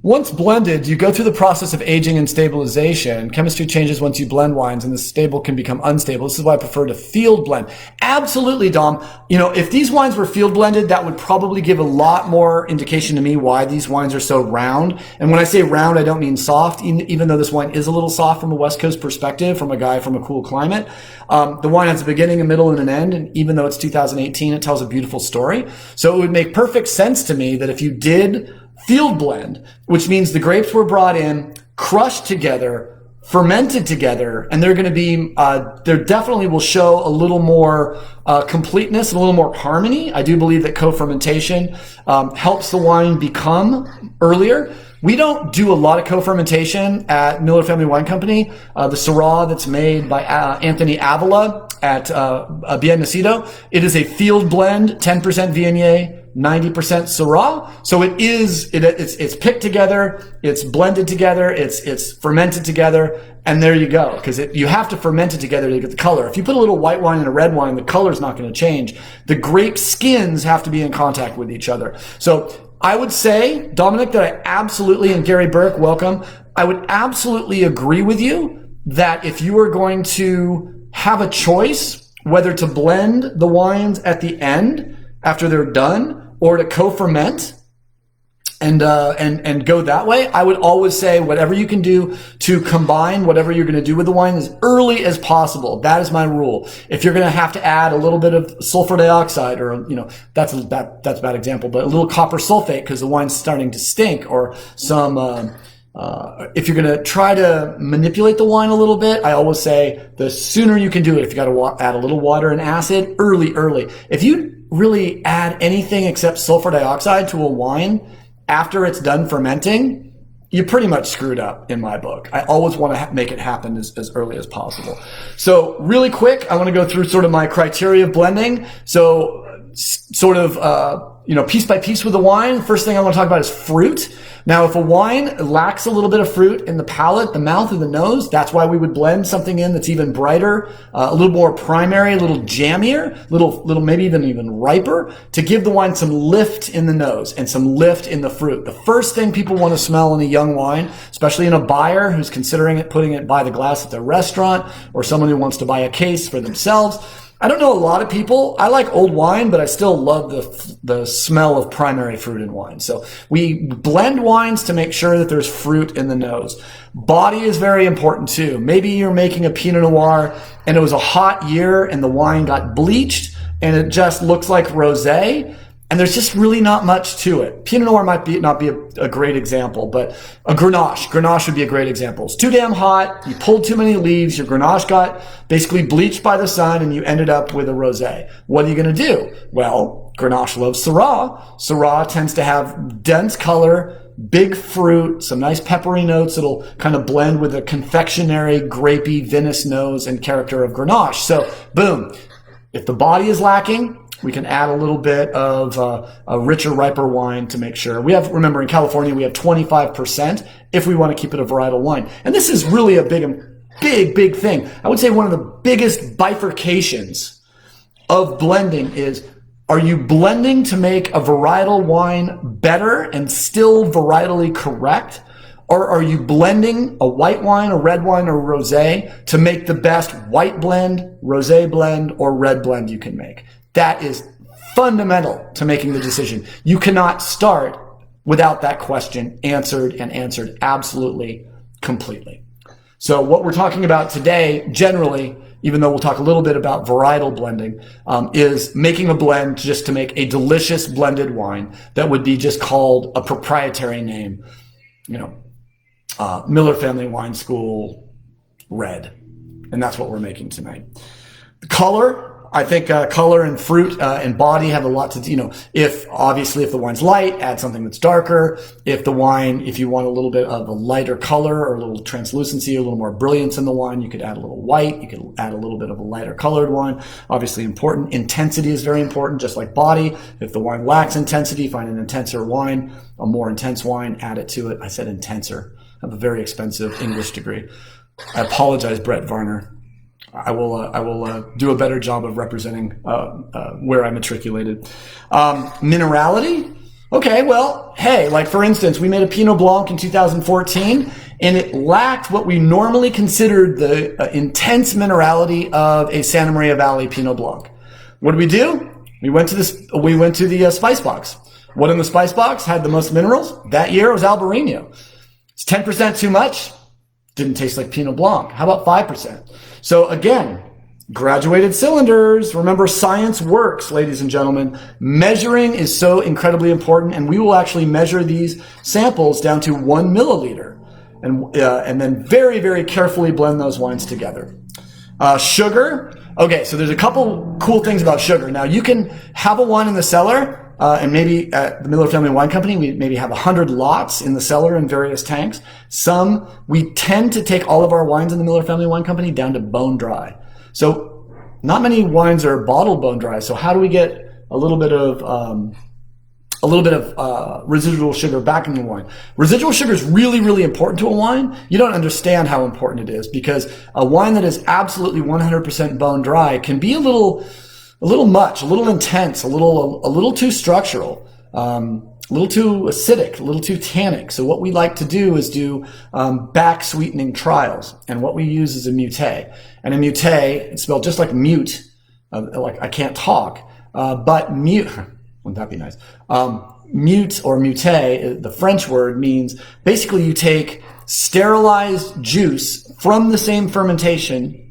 Once blended, you go through the process of aging and stabilization. Chemistry changes once you blend wines, and the stable can become unstable. This is why I prefer to field blend. Absolutely, Dom. You know, if these wines were field blended, that would probably give a lot more indication to me why these wines are so round. And when I say round, I don't mean soft, even though this wine is a little soft from a West Coast perspective, from a guy from a cool climate. The wine has a beginning, a middle, and an end. And even though it's 2018, it tells a beautiful story. So it would make perfect sense to me that if you did field blend, which means the grapes were brought in, crushed together, fermented together, and they're going to be, there definitely will show a little more completeness and a little more harmony. I do believe that co-fermentation helps the wine become earlier. We don't do a lot of co-fermentation at Miller Family Wine Company. The Syrah that's made by Anthony Avila at Bien Nacido, it is a field blend, 10% Viognier, 90% Syrah. So it's picked together, it's blended together, it's fermented together, and there you go. Because you have to ferment it together to get the color. If you put a little white wine in a red wine, the color's not going to change. The grape skins have to be in contact with each other. So I would say, Dominic, that I absolutely, and Gary Burke, welcome, I would absolutely agree with you that if you are going to have a choice whether to blend the wines at the end after they're done or to co-ferment and go that way, I would always say whatever you can do to combine whatever you're going to do with the wine as early as possible. That is my rule. If you're going to have to add a little bit of sulfur dioxide, or that's a bad example, but a little copper sulfate because the wine's starting to stink, or some if you're going to try to manipulate the wine a little bit, I always say the sooner you can do it. If you got to add a little water and acid early. If you really add anything except sulfur dioxide to a wine after it's done fermenting, you pretty much screwed up in my book. I always want to make it happen as early as possible. So really quick, I want to go through sort of my criteria of blending. So sort of, piece by piece with the wine. First thing I want to talk about is fruit. Now, if a wine lacks a little bit of fruit in the palate, the mouth, or the nose, that's why we would blend something in that's even brighter, a little more primary, a little jammier, little maybe even riper, to give the wine some lift in the nose and some lift in the fruit. The first thing people want to smell in a young wine, especially in a buyer who's considering putting it by the glass at their restaurant, or someone who wants to buy a case for themselves. I don't know a lot of people. I like old wine, but I still love the smell of primary fruit in wine. So we blend wines to make sure that there's fruit in the nose. Body is very important too. Maybe you're making a Pinot Noir and it was a hot year and the wine got bleached and it just looks like rosé. And there's just really not much to it. Pinot Noir might not be a great example, but a Grenache would be a great example. It's too damn hot. You pulled too many leaves. Your Grenache got basically bleached by the sun and you ended up with a rosé. What are you going to do? Well, Grenache loves Syrah. Syrah tends to have dense color, big fruit, some nice peppery notes that'll kind of blend with the confectionery, grapey, vinous nose and character of Grenache. So boom. If the body is lacking, we can add a little bit of a richer, riper wine to make sure. Remember, in California, we have 25% if we want to keep it a varietal wine. And this is really a big thing. I would say one of the biggest bifurcations of blending is, are you blending to make a varietal wine better and still varietally correct? Or are you blending a white wine, a red wine, or a rosé to make the best white blend, rosé blend, or red blend you can make? That is fundamental to making the decision. You cannot start without that question answered, and answered absolutely, completely. So what we're talking about today, generally, even though we'll talk a little bit about varietal blending, is making a blend just to make a delicious blended wine that would be just called a proprietary name, Miller Family Wine School Red. And that's what we're making tonight. The color, I think color and fruit and body have a lot to do. If the wine's light, add something that's darker. If you want a little bit of a lighter color or a little translucency, a little more brilliance in the wine, you could add a little white. You could add a little bit of a lighter colored wine. Obviously important. Intensity is very important, just like body. If the wine lacks intensity, find an intenser wine, a more intense wine, add it to it. I said intenser. I have a very expensive English degree. I apologize, Brett Varner. I will do a better job of representing where I matriculated. Minerality? Okay, well, hey, like for instance, we made a Pinot Blanc in 2014, and it lacked what we normally considered the intense minerality of a Santa Maria Valley Pinot Blanc. What did we do? We went to the spice box. What in the spice box had the most minerals? That year it was Albarino. It's 10% too much. Didn't taste like Pinot Blanc. How about 5%? So again, graduated cylinders. Remember, science works, ladies and gentlemen. Measuring is so incredibly important, and we will actually measure these samples down to 1 milliliter, and then very, very carefully blend those wines together. Sugar. Okay, so there's a couple cool things about sugar. Now, you can have a wine in the cellar, and maybe at the Miller Family Wine Company, we maybe have 100 lots in the cellar in various tanks. We tend to take all of our wines in the Miller Family Wine Company down to bone dry. So not many wines are bottled bone dry. So how do we get a little bit of a little bit of residual sugar back in the wine. Residual sugar is really, really important to a wine. You don't understand how important it is, because a wine that is absolutely 100% bone dry can be a little much, a little intense, a little too structural, a little too acidic, a little too tannic. So what we like to do is do back sweetening trials, and what we use is a mute. And a mute, it's spelled just like mute, like I can't talk, but mute. Wouldn't that be nice? Mute or mute, the French word, means basically you take sterilized juice from the same fermentation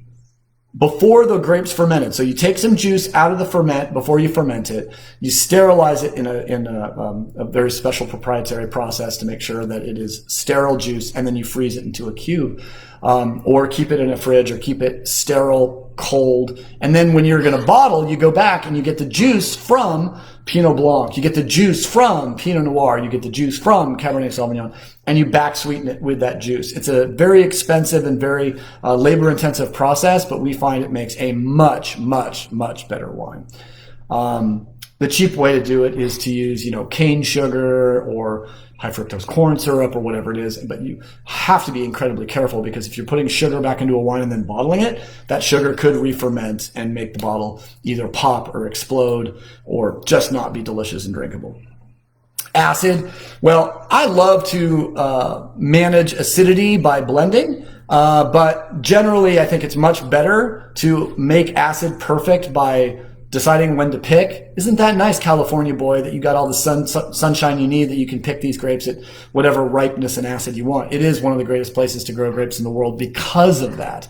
before the grapes fermented. So you take some juice out of the ferment before you ferment it. You sterilize it in a very special proprietary process to make sure that it is sterile juice, and then you freeze it into a cube, or keep it in a fridge, or keep it sterile, cold. And then when you're going to bottle, you go back and you get the juice from Pinot Blanc, you get the juice from Pinot Noir, you get the juice from Cabernet Sauvignon, and you back sweeten it with that juice. It's a very expensive and very labor intensive process, but we find it makes a much, much, much better wine. The cheap way to do it is to use, cane sugar or high fructose corn syrup or whatever it is, but you have to be incredibly careful, because if you're putting sugar back into a wine and then bottling it, that sugar could re-ferment and make the bottle either pop or explode or just not be delicious and drinkable. Acid. Well, I love to manage acidity by blending, but generally I think it's much better to make acid perfect by deciding when to pick. Isn't that nice, California boy, that you got all the sunshine you need, that you can pick these grapes at whatever ripeness and acid you want? It is one of the greatest places to grow grapes in the world because of that.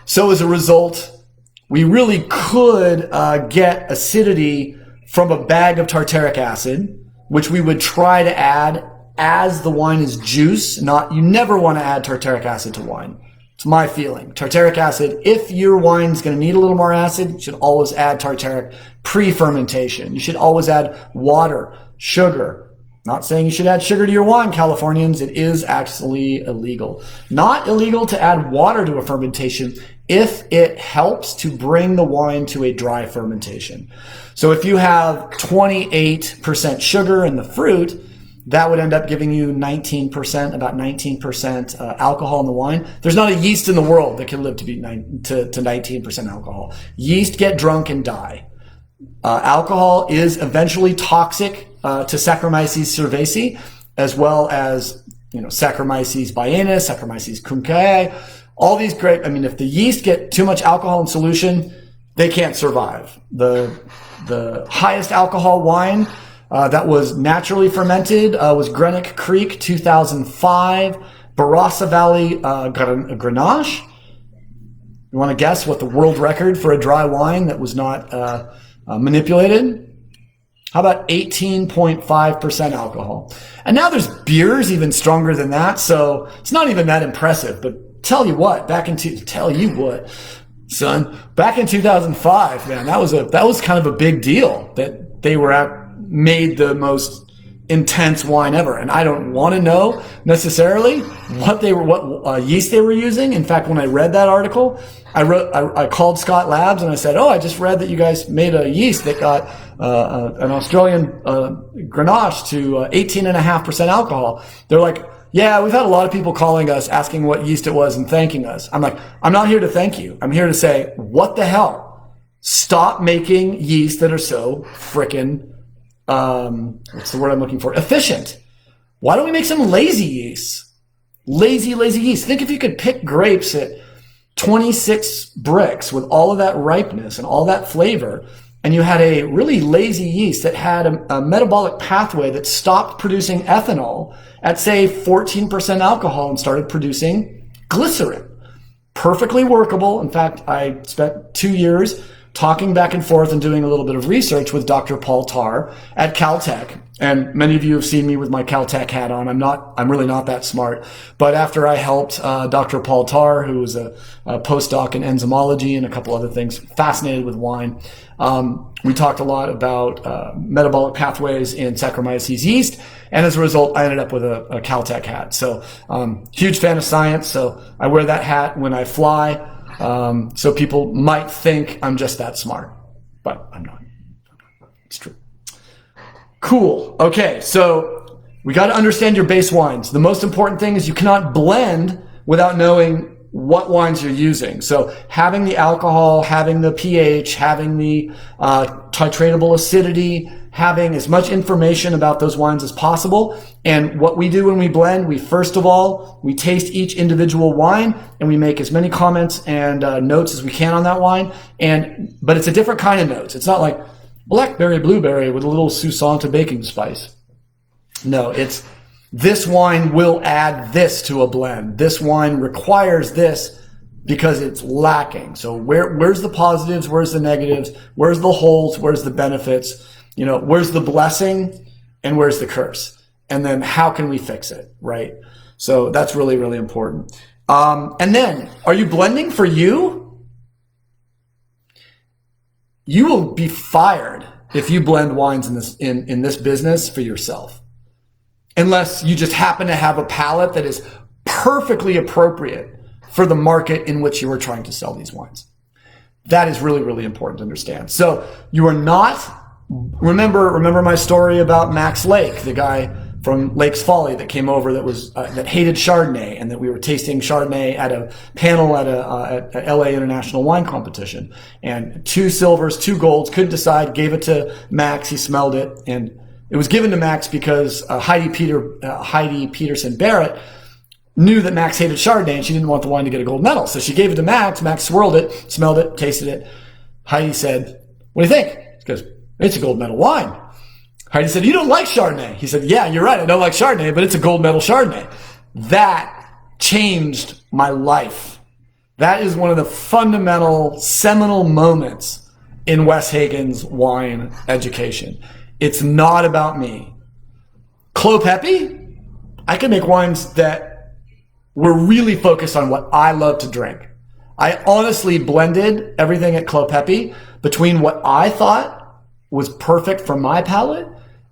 So as a result, we really could get acidity from a bag of tartaric acid, which we would try to add as the wine is juice. You never want to add tartaric acid to wine. It's my feeling. Tartaric acid, if your wine's going to need a little more acid, you should always add tartaric pre-fermentation. You should always add water, sugar. Not saying you should add sugar to your wine, Californians. It is actually illegal. Not illegal to add water to a fermentation if it helps to bring the wine to a dry fermentation. So if you have 28% sugar in the fruit, that would end up giving you about 19% alcohol in the wine. There's not a yeast in the world that can live to 19% alcohol. Yeast get drunk and die. Alcohol is eventually toxic to Saccharomyces cerevisiae, as well as Saccharomyces biennis, Saccharomyces kunkai. All these grape. If the yeast get too much alcohol in solution, they can't survive. The highest alcohol wine that was naturally fermented was Greenock Creek 2005, Barossa Valley Grenache. You want to guess what the world record for a dry wine that was not manipulated? How about 18.5% alcohol? And now there's beers even stronger than that, so it's not even that impressive. But tell you what, back in 2005, man, that was kind of a big deal that they made the most intense wine ever. And I don't want to know necessarily what yeast they were using. In fact, when I read that article, I called Scott Labs and I said, I just read that you guys made a yeast that got an Australian Grenache to 18.5% alcohol. They're like, yeah, we've had a lot of people calling us asking what yeast it was and thanking us. I'm like, I'm not here to thank you. I'm here to say, what the hell? Stop making yeast that are so frickin' what's the word I'm looking for? Efficient. Why don't we make some lazy yeast? Lazy yeast. Think if you could pick grapes at 26 bricks with all of that ripeness and all that flavor, and you had a really lazy yeast that had a metabolic pathway that stopped producing ethanol at, say, 14% alcohol and started producing glycerin. Perfectly workable. In fact, I spent 2 years talking back and forth and doing a little bit of research with Dr. Paul Tarr at Caltech. And many of you have seen me with my Caltech hat on. I'm really not that smart. But after I helped Dr. Paul Tarr, who was a postdoc in enzymology and a couple other things, fascinated with wine, we talked a lot about metabolic pathways in Saccharomyces yeast. And as a result, I ended up with a Caltech hat. So huge fan of science. So I wear that hat when I fly. So people might think I'm just that smart, but I'm not. It's true. Cool. Okay, so we got to understand your base wines. The most important thing is you cannot blend without knowing what wines you're using. So having the alcohol, having the pH, having the titratable acidity, having as much information about those wines as possible. And what we do when we blend, we first of all, we taste each individual wine and we make as many comments and notes as we can on that wine. But it's a different kind of notes. It's not like blackberry, blueberry with a little Susanta baking spice. No, it's this wine will add this to a blend. This wine requires this because it's lacking. So where's the positives? Where's the negatives? Where's the holes? Where's the benefits? Where's the blessing and where's the curse? And then how can we fix it, right? So that's really, really important. And then, are you blending for you? You will be fired if you blend wines in this business for yourself. Unless you just happen to have a palate that is perfectly appropriate for the market in which you are trying to sell these wines. That is really, really important to understand. So you are not, remember my story about Max Lake, the guy from Lake's Folly that came over that hated Chardonnay, and that we were tasting Chardonnay at a panel at LA International Wine Competition. And 2 silvers, 2 golds, couldn't decide, gave it to Max, he smelled it, and it was given to Max because Heidi Peterson Barrett knew that Max hated Chardonnay and she didn't want the wine to get a gold medal. So she gave it to Max. Max swirled it, smelled it, tasted it. Heidi said, "What do you think?" He goes, "It's a gold medal wine." Heidi said, "You don't like Chardonnay." He said, "Yeah, you're right. I don't like Chardonnay, but it's a gold medal Chardonnay." That changed my life. That is one of the fundamental, seminal moments in Wes Hagen's wine education. It's not about me. Clos Pepe, I can make wines that were really focused on what I love to drink. I honestly blended everything at Clos Pepe between what I thought was perfect for my palate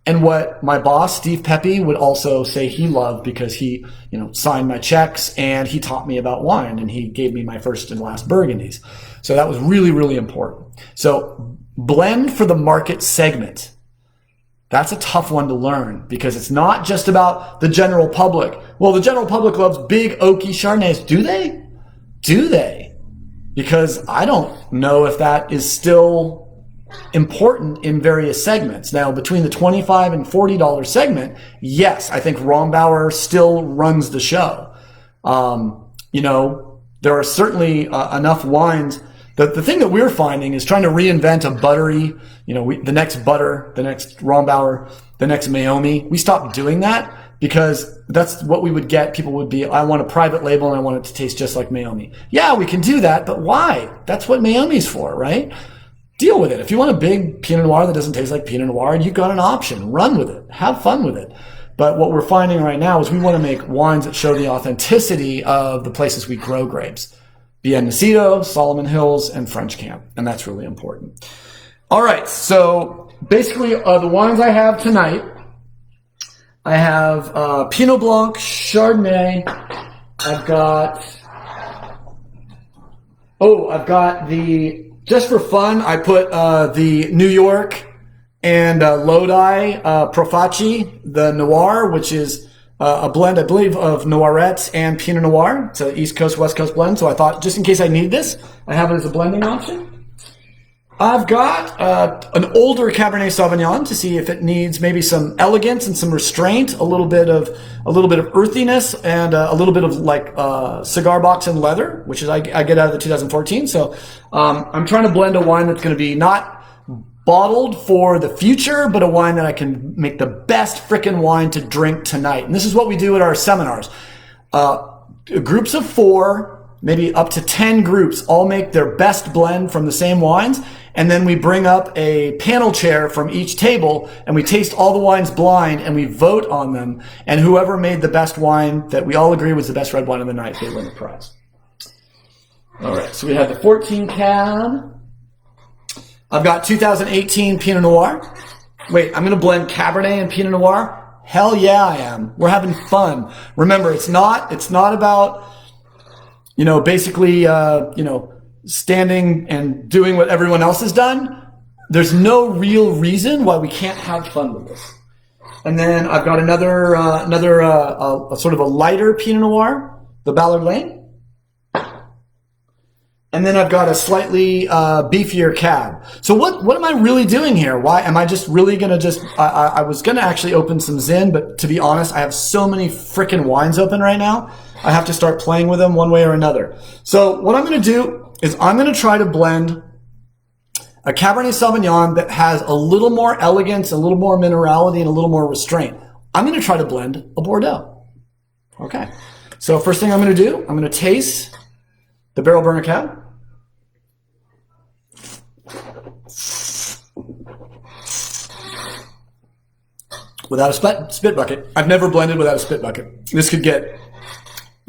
and what my boss, Steve Pepe, would also say he loved because he, signed my checks and he taught me about wine and he gave me my first and last Burgundies. So that was really, really important. So blend for the market segment. That's a tough one to learn because it's not just about the general public. Well, the general public loves big oaky Chardonnays. Do they? Do they? Because I don't know if that is still important in various segments. Now, between the $25 and $40 segment, yes, I think Rombauer still runs the show. There are certainly enough wines. The thing that we're finding is trying to reinvent a buttery, the next butter, the next Rombauer, the next Meiomi. We stopped doing that because that's what we would get. People would be, I want a private label and I want it to taste just like Meiomi. Yeah, we can do that, but why? That's what Meiomi's for, right? Deal with it. If you want a big Pinot Noir that doesn't taste like Pinot Noir, you've got an option. Run with it. Have fun with it. But what we're finding right now is we want to make wines that show the authenticity of the places we grow grapes. Bien Nacido, Solomon Hills, and French Camp. And that's really important. All right. So basically, the wines I have tonight, I have Pinot Blanc, Chardonnay. I've got just for fun, I put the New York and Lodi Profaci, the Noir, which is a blend, I believe, of Noirettes and Pinot Noir. It's an East Coast, West Coast blend. So I thought, just in case I need this, I have it as a blending option. I've got an older Cabernet Sauvignon to see if it needs maybe some elegance and some restraint, a little bit of earthiness, and a little bit of cigar box and leather, which is I get out of the 2014. So I'm trying to blend a wine that's going to be not bottled for the future, but a wine that I can make the best frickin' wine to drink tonight. And this is what we do at our seminars. Groups of 4, maybe up to 10 groups, all make their best blend from the same wines. And then we bring up a panel chair from each table and we taste all the wines blind and we vote on them. And whoever made the best wine that we all agree was the best red wine of the night, they win the prize. All right. So we have the 14 cab. I've got 2018 Pinot Noir. Wait, I'm going to blend Cabernet and Pinot Noir. Hell yeah, I am. We're having fun. Remember, it's not about, basically, standing and doing what everyone else has done. there's no real reason why we can't have fun with this. And then I've got another sort of a lighter Pinot Noir, the Ballard Lane. And then I've got a slightly beefier cab. So what am I really doing here? Why am I just really going to I was going to actually open some Zin, but to be honest, I have so many freaking wines open right now. I have to start playing with them one way or another. So what I'm going to do is I'm going to try to blend a Cabernet Sauvignon that has a little more elegance, a little more minerality, and a little more restraint. I'm going to try to blend a Bordeaux. Okay. So first thing I'm going to do, I'm going to taste the Barrel Burner Cab. Without a spit bucket. I've never blended without a spit bucket. This could get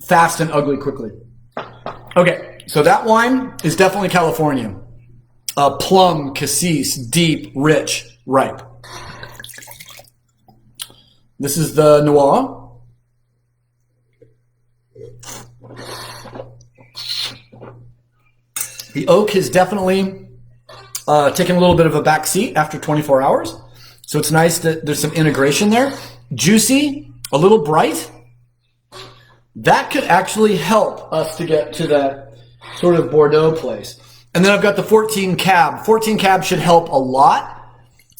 fast and ugly quickly. Okay, so that wine is definitely California. Plum, cassis, deep, rich, ripe. This is the Noir. The oak has definitely taken a little bit of a back seat after 24 hours. So it's nice that there's some integration there. Juicy, a little bright. That could actually help us to get to that sort of Bordeaux place. And then I've got the 14 Cab. 14 Cab should help a lot.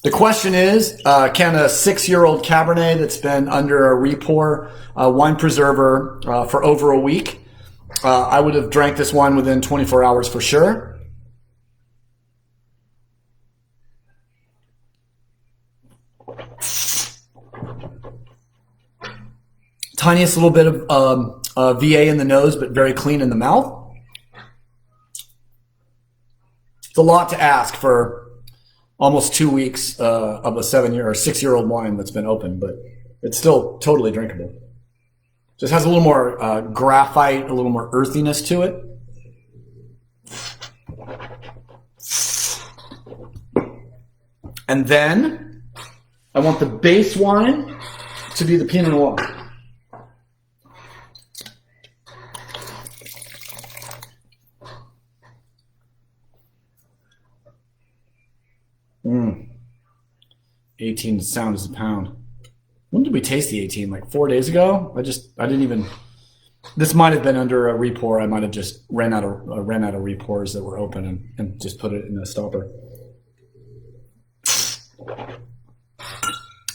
The question is, can a 6-year-old Cabernet that's been under a repour wine preserver for over a week, I would have drank this wine within 24 hours for sure. Tiniest little bit of VA in the nose, but very clean in the mouth. It's a lot to ask for almost 2 weeks of a 7-year or 6-year-old wine that's been open, but it's still totally drinkable. Just has a little more graphite, a little more earthiness to it. And then I want the base wine to be the Pinot Noir. Mm. 18 sound as a pound. When did we taste the 18? Like 4 days ago? I didn't even. This might have been under a repour. I might have just ran out of repours that were open and just put it in a stopper.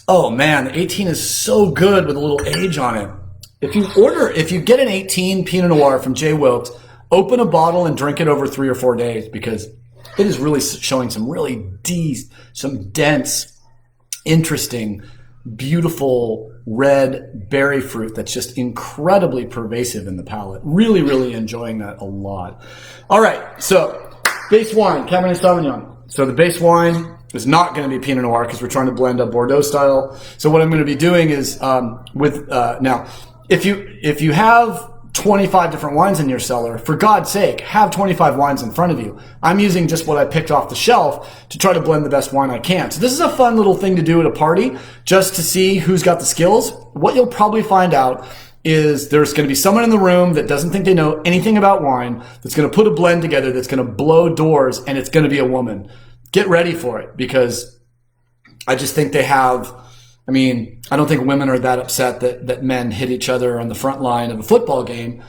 Oh man, the 18 is so good with a little age on it. If you get an 18 Pinot Noir from J.Wilkes, open a bottle and drink it over 3 or 4 days because it is really showing some dense, interesting, beautiful red berry fruit that's just incredibly pervasive in the palate. Really, really enjoying that a lot. All right, so base wine, Cabernet Sauvignon. So the base wine is not going to be Pinot Noir because we're trying to blend a Bordeaux style. So what I'm going to be doing is now, if you have 25 different wines in your cellar, for God's sake, have 25 wines in front of you. I'm using just what I picked off the shelf to try to blend the best wine I can. So this is a fun little thing to do at a party just to see who's got the skills. What you'll probably find out is there's going to be someone in the room that doesn't think they know anything about wine that's going to put a blend together that's going to blow doors, and it's going to be a woman. Get ready for it because I just think they have... I don't think women are that upset that men hit each other on the front line of a football game.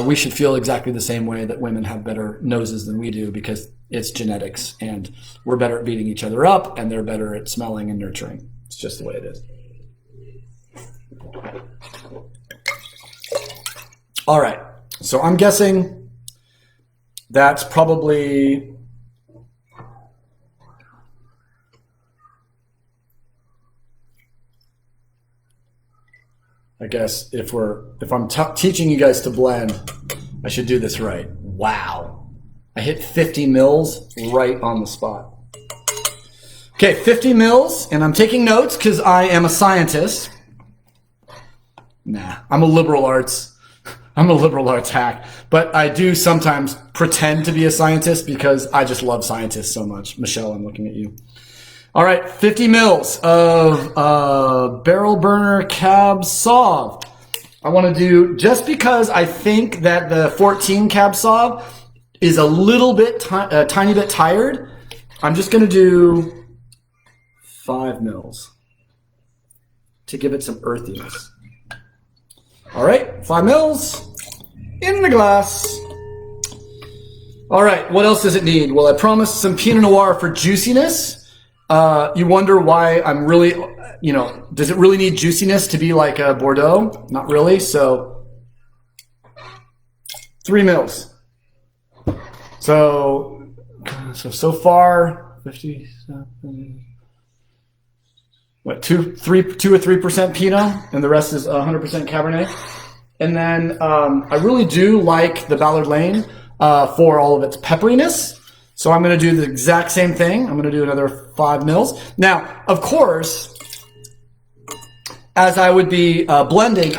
We should feel exactly the same way that women have better noses than we do because it's genetics and we're better at beating each other up and they're better at smelling and nurturing. It's just the way it is. All right. So I'm guessing that's probably... I guess if I'm teaching you guys to blend, I should do this right. Wow. I hit 50 mils right on the spot. Okay, 50 mils, and I'm taking notes because I am a scientist. Nah, I'm a liberal arts hack, but I do sometimes pretend to be a scientist because I just love scientists so much. Michelle, I'm looking at you. All right, 50 mils of Barrel Burner Cab Sauv. I want to do, just because I think that the 14 Cab Sauv is a little bit, tiny bit tired, I'm just going to do 5 mils to give it some earthiness. All right, 5 mils in the glass. All right, what else does it need? Well, I promised some Pinot Noir for juiciness. You wonder why I'm really, does it really need juiciness to be like a Bordeaux? Not really, so 3 mils. So far, 57. What, 2 or 3% Pinot, and the rest is 100% Cabernet. And then I really do like the Ballard Lane for all of its pepperiness. So I'm going to do the exact same thing. I'm going to do another 5 mils. Now, of course, as I would be blending,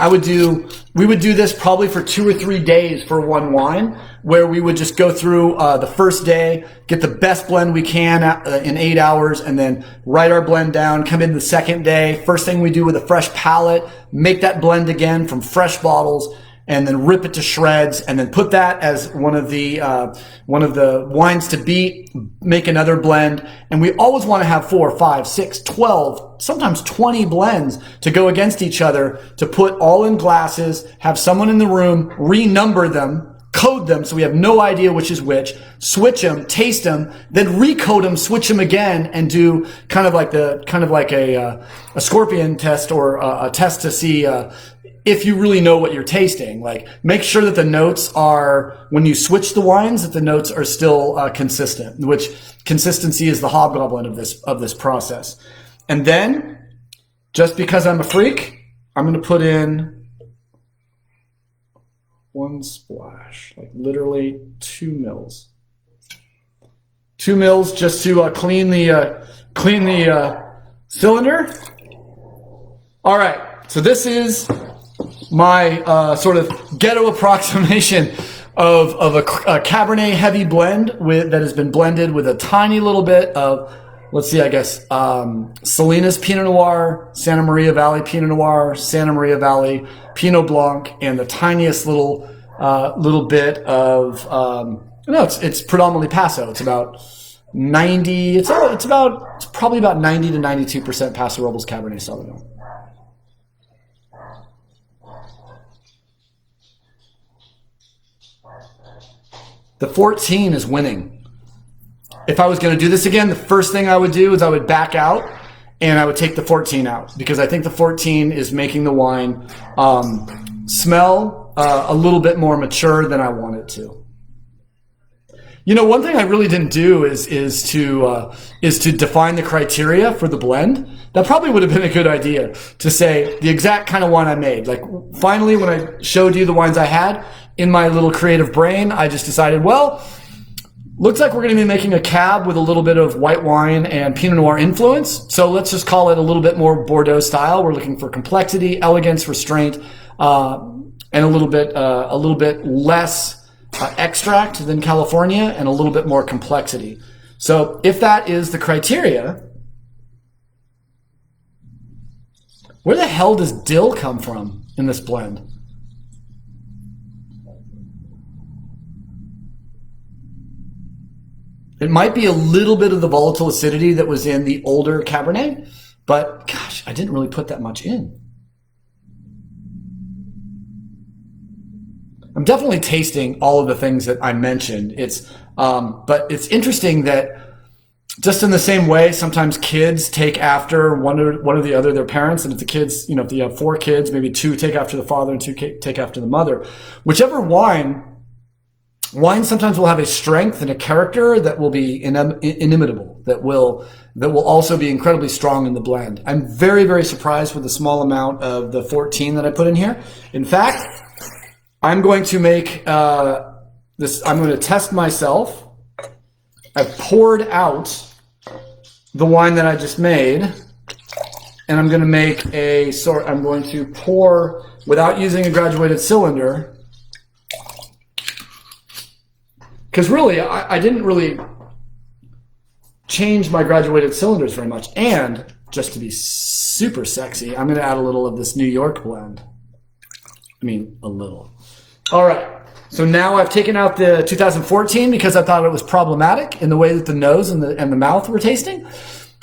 we would do this probably for 2 or 3 days for one wine, where we would just go through the first day, get the best blend we can in 8 hours, and then write our blend down, come in the second day. First thing we do with a fresh palette, make that blend again from fresh bottles, and then rip it to shreds, and then put that as one of the wines to beat, make another blend. And we always want to have 4, 5, 6, 12, sometimes 20 blends to go against each other, to put all in glasses, have someone in the room renumber them, code them so we have no idea which is which, switch them, taste them, then recode them, switch them again, and do kind of like a scorpion test, or a test to see if you really know what you're tasting. Like, make sure that the notes are, when you switch the wines, that the notes are still consistent, which consistency is the hobgoblin of this process. And then, just because I'm a freak, I'm going to put in 1 splash, like literally 2 mils. 2 mils just to clean the cylinder. All right, so this is my sort of ghetto approximation of a Cabernet heavy blend that has been blended with a tiny little bit of, let's see, I guess, Salinas Pinot Noir, Santa Maria Valley Pinot Noir, Santa Maria Valley Pinot Blanc, and the tiniest little bit of, it's predominantly Paso. It's about 90, it's probably about 90 to 92% Paso Robles Cabernet Sauvignon. The 14 is winning. If I was going to do this again, the first thing I would do is I would back out and I would take the 14 out, because I think the 14 is making the wine smell a little bit more mature than I want it to. One thing I really didn't do is to define the criteria for the blend. That probably would have been a good idea, to say the exact kind of wine I made. Like, finally, when I showed you the wines I had in my little creative brain, I just decided, well, looks like we're going to be making a cab with a little bit of white wine and Pinot Noir influence. So let's just call it a little bit more Bordeaux style. We're looking for complexity, elegance, restraint, and a little bit less extract than California, and a little bit more complexity. So if that is the criteria, where the hell does dill come from in this blend? It might be a little bit of the volatile acidity that was in the older Cabernet, but gosh, I didn't really put that much in. I'm definitely tasting all of the things that I mentioned. But it's interesting that, just in the same way, sometimes kids take after one or the other, their parents, and if the kids, if you have 4 kids, maybe 2 take after the father and 2 take after the mother. Whichever wine sometimes will have a strength and a character that will be inimitable, that will also be incredibly strong in the blend. I'm very, very surprised with the small amount of the 14 that I put in here. In fact, I'm going to make this. I'm going to test myself. I've poured out the wine that I just made, and I'm going to make I'm going to pour without using a graduated cylinder. Because really, I didn't really change my graduated cylinders very much. And just to be super sexy, I'm going to add a little of this New York blend. I mean, a little. All right. So now I've taken out the 2014 because I thought it was problematic in the way that the nose and the mouth were tasting.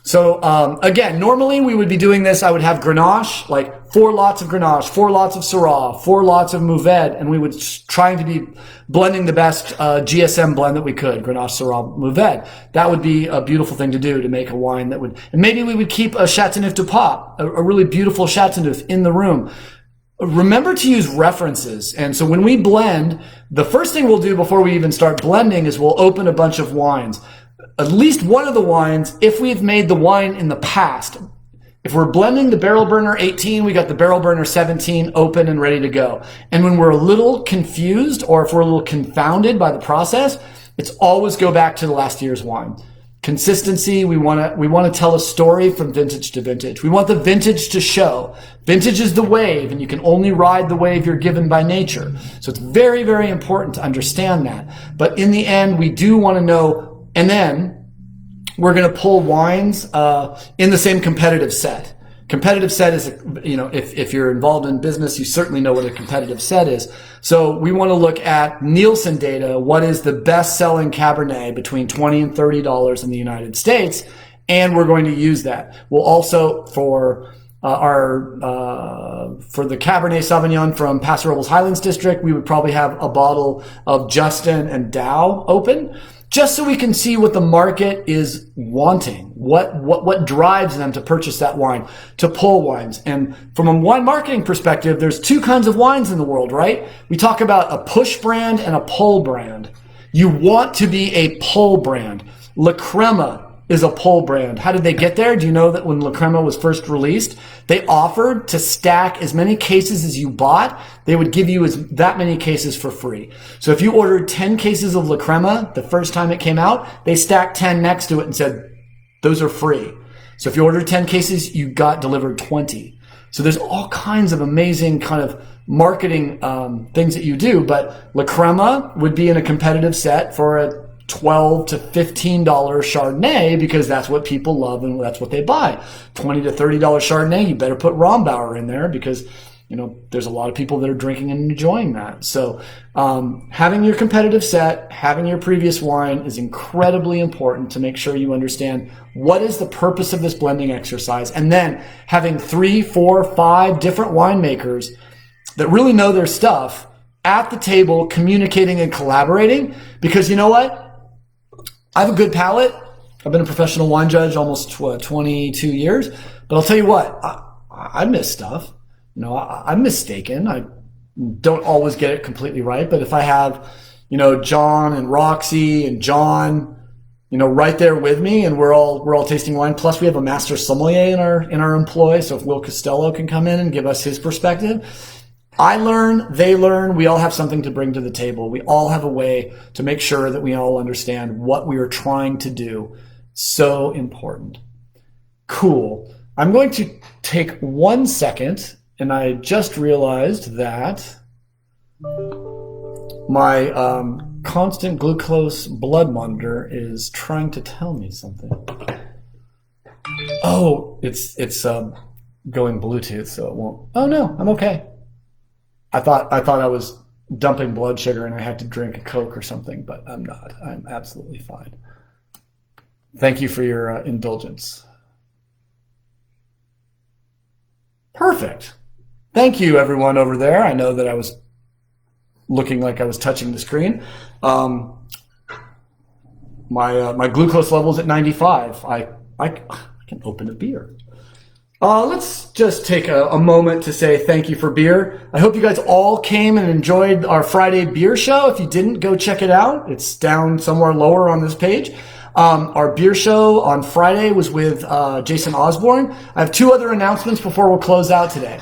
So again, normally we would be doing this. I would have Grenache, like 4 lots of Grenache, 4 lots of Syrah, 4 lots of Mourvedre, and we would try to be blending the best GSM blend that we could, Grenache, Syrah, Mourvedre. That would be a beautiful thing to do to make a wine that would, and maybe we would keep a Chateauneuf du Pape, a really beautiful Chateauneuf in the room. Remember to use references. And so when we blend, the first thing we'll do before we even start blending is we'll open a bunch of wines. At least one of the wines, if we've made the wine in the past, if we're blending the Barrel Burner 18, we got the Barrel Burner 17 open and ready to go. And when we're a little confused or if we're a little confounded by the process, it's always go back to the last year's wine. Consistency, we want to tell a story from vintage to vintage. We want the vintage to show. Vintage is the wave, and you can only ride the wave you're given by nature. So it's very, very important to understand that. But in the end, we do want to know. And then we're going to pull wines in the same competitive set. Competitive set is, if you're involved in business, you certainly know what a competitive set is. So we want to look at Nielsen data. What is the best-selling Cabernet between $20 and $30 in the United States? And we're going to use that. We'll also, for the Cabernet Sauvignon from Paso Robles Highlands District, we would probably have a bottle of Justin and Dow open, just so we can see what the market is wanting, what drives them to purchase that wine, to pull wines. And from a wine marketing perspective, there's 2 kinds of wines in the world, right? We talk about a push brand and a pull brand. You want to be a pull brand. La Crema is a pull brand. How did they get there? Do you know that when La Crema was first released, they offered to stack as many cases as you bought, they would give you that many cases for free. So if you ordered 10 cases of La Crema the first time it came out, they stacked 10 next to it and said, those are free. So if you ordered 10 cases, you got delivered 20. So there's all kinds of amazing kind of marketing things that you do, but La Crema would be in a competitive set for a $12 to $15 Chardonnay because that's what people love and that's what they buy. $20 to $30 Chardonnay, you better put Rombauer in there because, there's a lot of people that are drinking and enjoying that. So having your competitive set, having your previous wine is incredibly important to make sure you understand what is the purpose of this blending exercise. And then having 3, 4, 5 different winemakers that really know their stuff at the table, communicating and collaborating. Because you know what? I have a good palate. I've been a professional wine judge almost 22 years. But I'll tell you what, I miss stuff. I'm mistaken. I don't always get it completely right. But if I have, John and Roxy and John, right there with me, and we're all tasting wine. Plus, we have a master sommelier in our employ. So if Will Costello can come in and give us his perspective, I learn, they learn. We all have something to bring to the table. We all have a way to make sure that we all understand what we are trying to do. So important. Cool. I'm going to take 1 second. And I just realized that my constant glucose blood monitor is trying to tell me something. Oh, it's going Bluetooth, so it won't. Oh no, I'm okay. I thought I was dumping blood sugar and I had to drink a Coke or something, but I'm not. I'm absolutely fine. Thank you for your indulgence. Perfect. Thank you, everyone over there. I know that I was looking like I was touching the screen. My glucose level's at 95. I can open a beer. Let's just take a moment to say thank you for beer. I hope you guys all came and enjoyed our Friday beer show. If you didn't, go check it out. It's down somewhere lower on this page. Our beer show on Friday was with Jason Osborne. I have 2 other announcements before we'll close out today.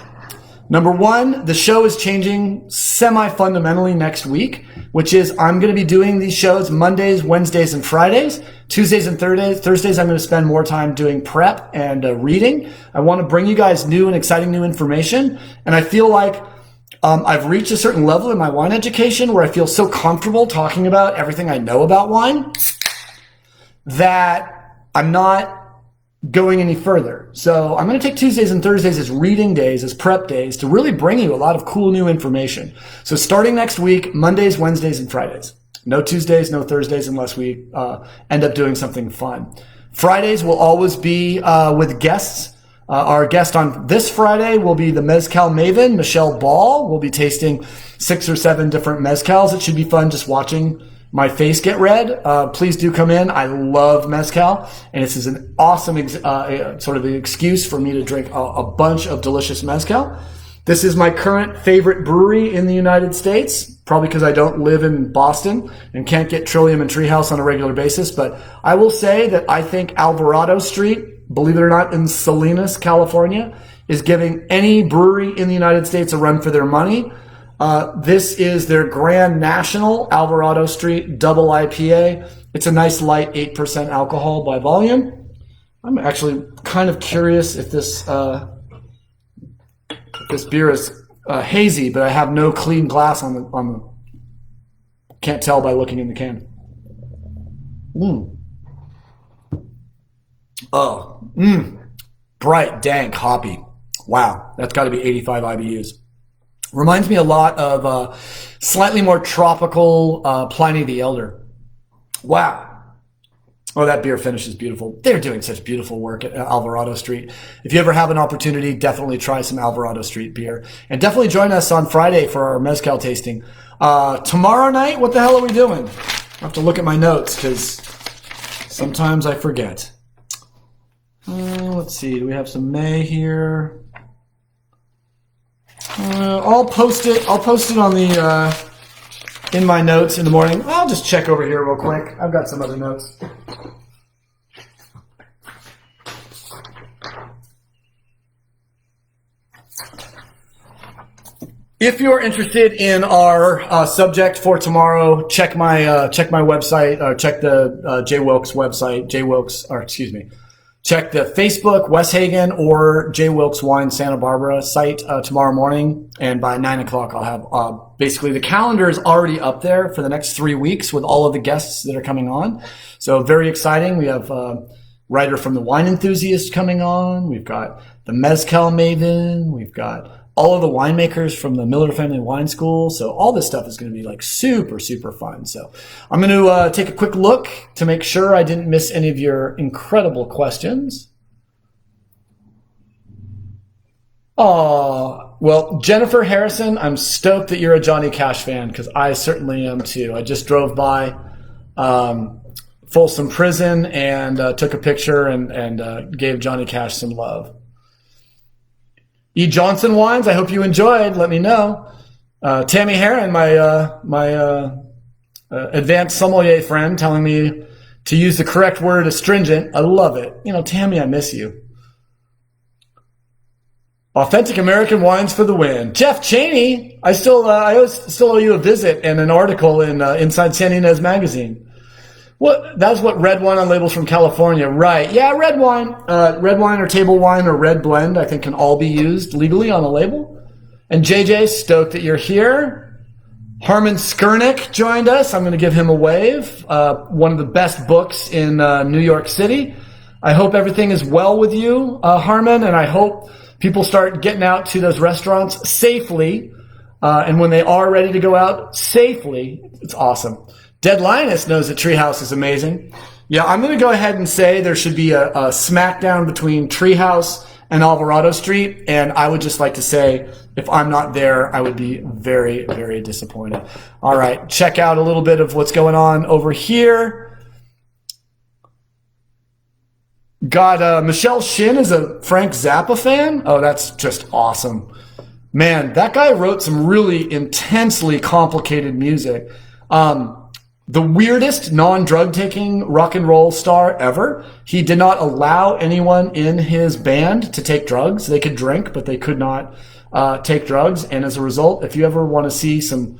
Number 1, the show is changing semi-fundamentally next week, which is I'm going to be doing these shows Mondays, Wednesdays, and Fridays. Tuesdays and Thursdays, I'm going to spend more time doing prep and reading. I want to bring you guys new and exciting new information. And I feel like I've reached a certain level in my wine education where I feel so comfortable talking about everything I know about wine that I'm not going any further. So I'm going to take Tuesdays and Thursdays as reading days, as prep days, to really bring you a lot of cool new information. So starting next week, Mondays, Wednesdays, and Fridays. No Tuesdays, no Thursdays unless we end up doing something fun. Fridays will always be with guests. Our guest on this Friday will be the Mezcal Maven, Michelle Ball. We'll be tasting 6 or 7 different mezcals. It should be fun just watching my face get red. Please do come in. I love mezcal, and this is an awesome sort of an excuse for me to drink a bunch of delicious mezcal. This is my current favorite brewery in the United States, probably because I don't live in Boston and can't get Trillium and Treehouse on a regular basis. But I will say that I think Alvarado Street, believe it or not, in Salinas, California, is giving any brewery in the United States a run for their money. This is their Grand National Alvarado Street Double IPA. It's a nice light 8% alcohol by volume. I'm actually kind of curious if this beer is hazy, but I have no clean glass on the. Can't tell by looking in the can. Bright, dank, hoppy. Wow, that's got to be 85 IBUs. Reminds me a lot of slightly more tropical Pliny the Elder. Wow. Oh, that beer finish is beautiful. They're doing such beautiful work at Alvarado Street. If you ever have an opportunity, definitely try some Alvarado Street beer. And definitely join us on Friday for our mezcal tasting. Tomorrow night, what the hell are we doing? I have to look at my notes because sometimes I forget. Let's see. Do we have some May here? I'll post it. I'll post it on the in my notes in the morning. I'll just check over here real quick. I've got some other notes. If you're interested in our subject for tomorrow, check my website, or check the J.Wilkes website, check the Facebook, Wes Hagen, or J.Wilkes Wine Santa Barbara site tomorrow morning. And by 9 o'clock, I'll have basically the calendar is already up there for the next 3 weeks with all of the guests that are coming on. So very exciting. We have a writer from The Wine Enthusiast coming on. We've got the Mezcal Maven. We've got all of the winemakers from the Miller Family Wine School. So all this stuff is going to be like super, super fun. So I'm going to take a quick look to make sure I didn't miss any of your incredible questions. Well, Jennifer Harrison, I'm stoked that you're a Johnny Cash fan because I certainly am too. I just drove by Folsom Prison and took a picture and gave Johnny Cash some love. E. Johnson Wines, I hope you enjoyed. Let me know. Tammy Heron, my advanced sommelier friend, telling me to use the correct word, astringent. I love it. You know, Tammy, I miss you. Authentic American wines for the win. Jeff Cheney, I still owe you a visit and an article in Inside San Ynez magazine. That's what red wine on labels from California, right? Yeah, red wine or table wine or red blend, I think can all be used legally on a label. And JJ, stoked that you're here. Harmon Skurnick joined us. I'm going to give him a wave. One of the best books in New York City. I hope everything is well with you, Harmon, and I hope people start getting out to those restaurants safely. And when they are ready to go out safely, it's awesome. Dead Lioness knows that Treehouse is amazing. Yeah, I'm going to go ahead and say there should be a smackdown between Treehouse and Alvarado Street. And I would just like to say, if I'm not there, I would be very, very disappointed. All right, check out a little bit of what's going on over here. Got Michelle Shin is a Frank Zappa fan. Oh, that's just awesome. Man, that guy wrote some really intensely complicated music. The weirdest non-drug taking rock and roll star ever. He did not allow anyone in his band to take drugs. They could drink, but they could not take drugs. And as a result, if you ever want to see some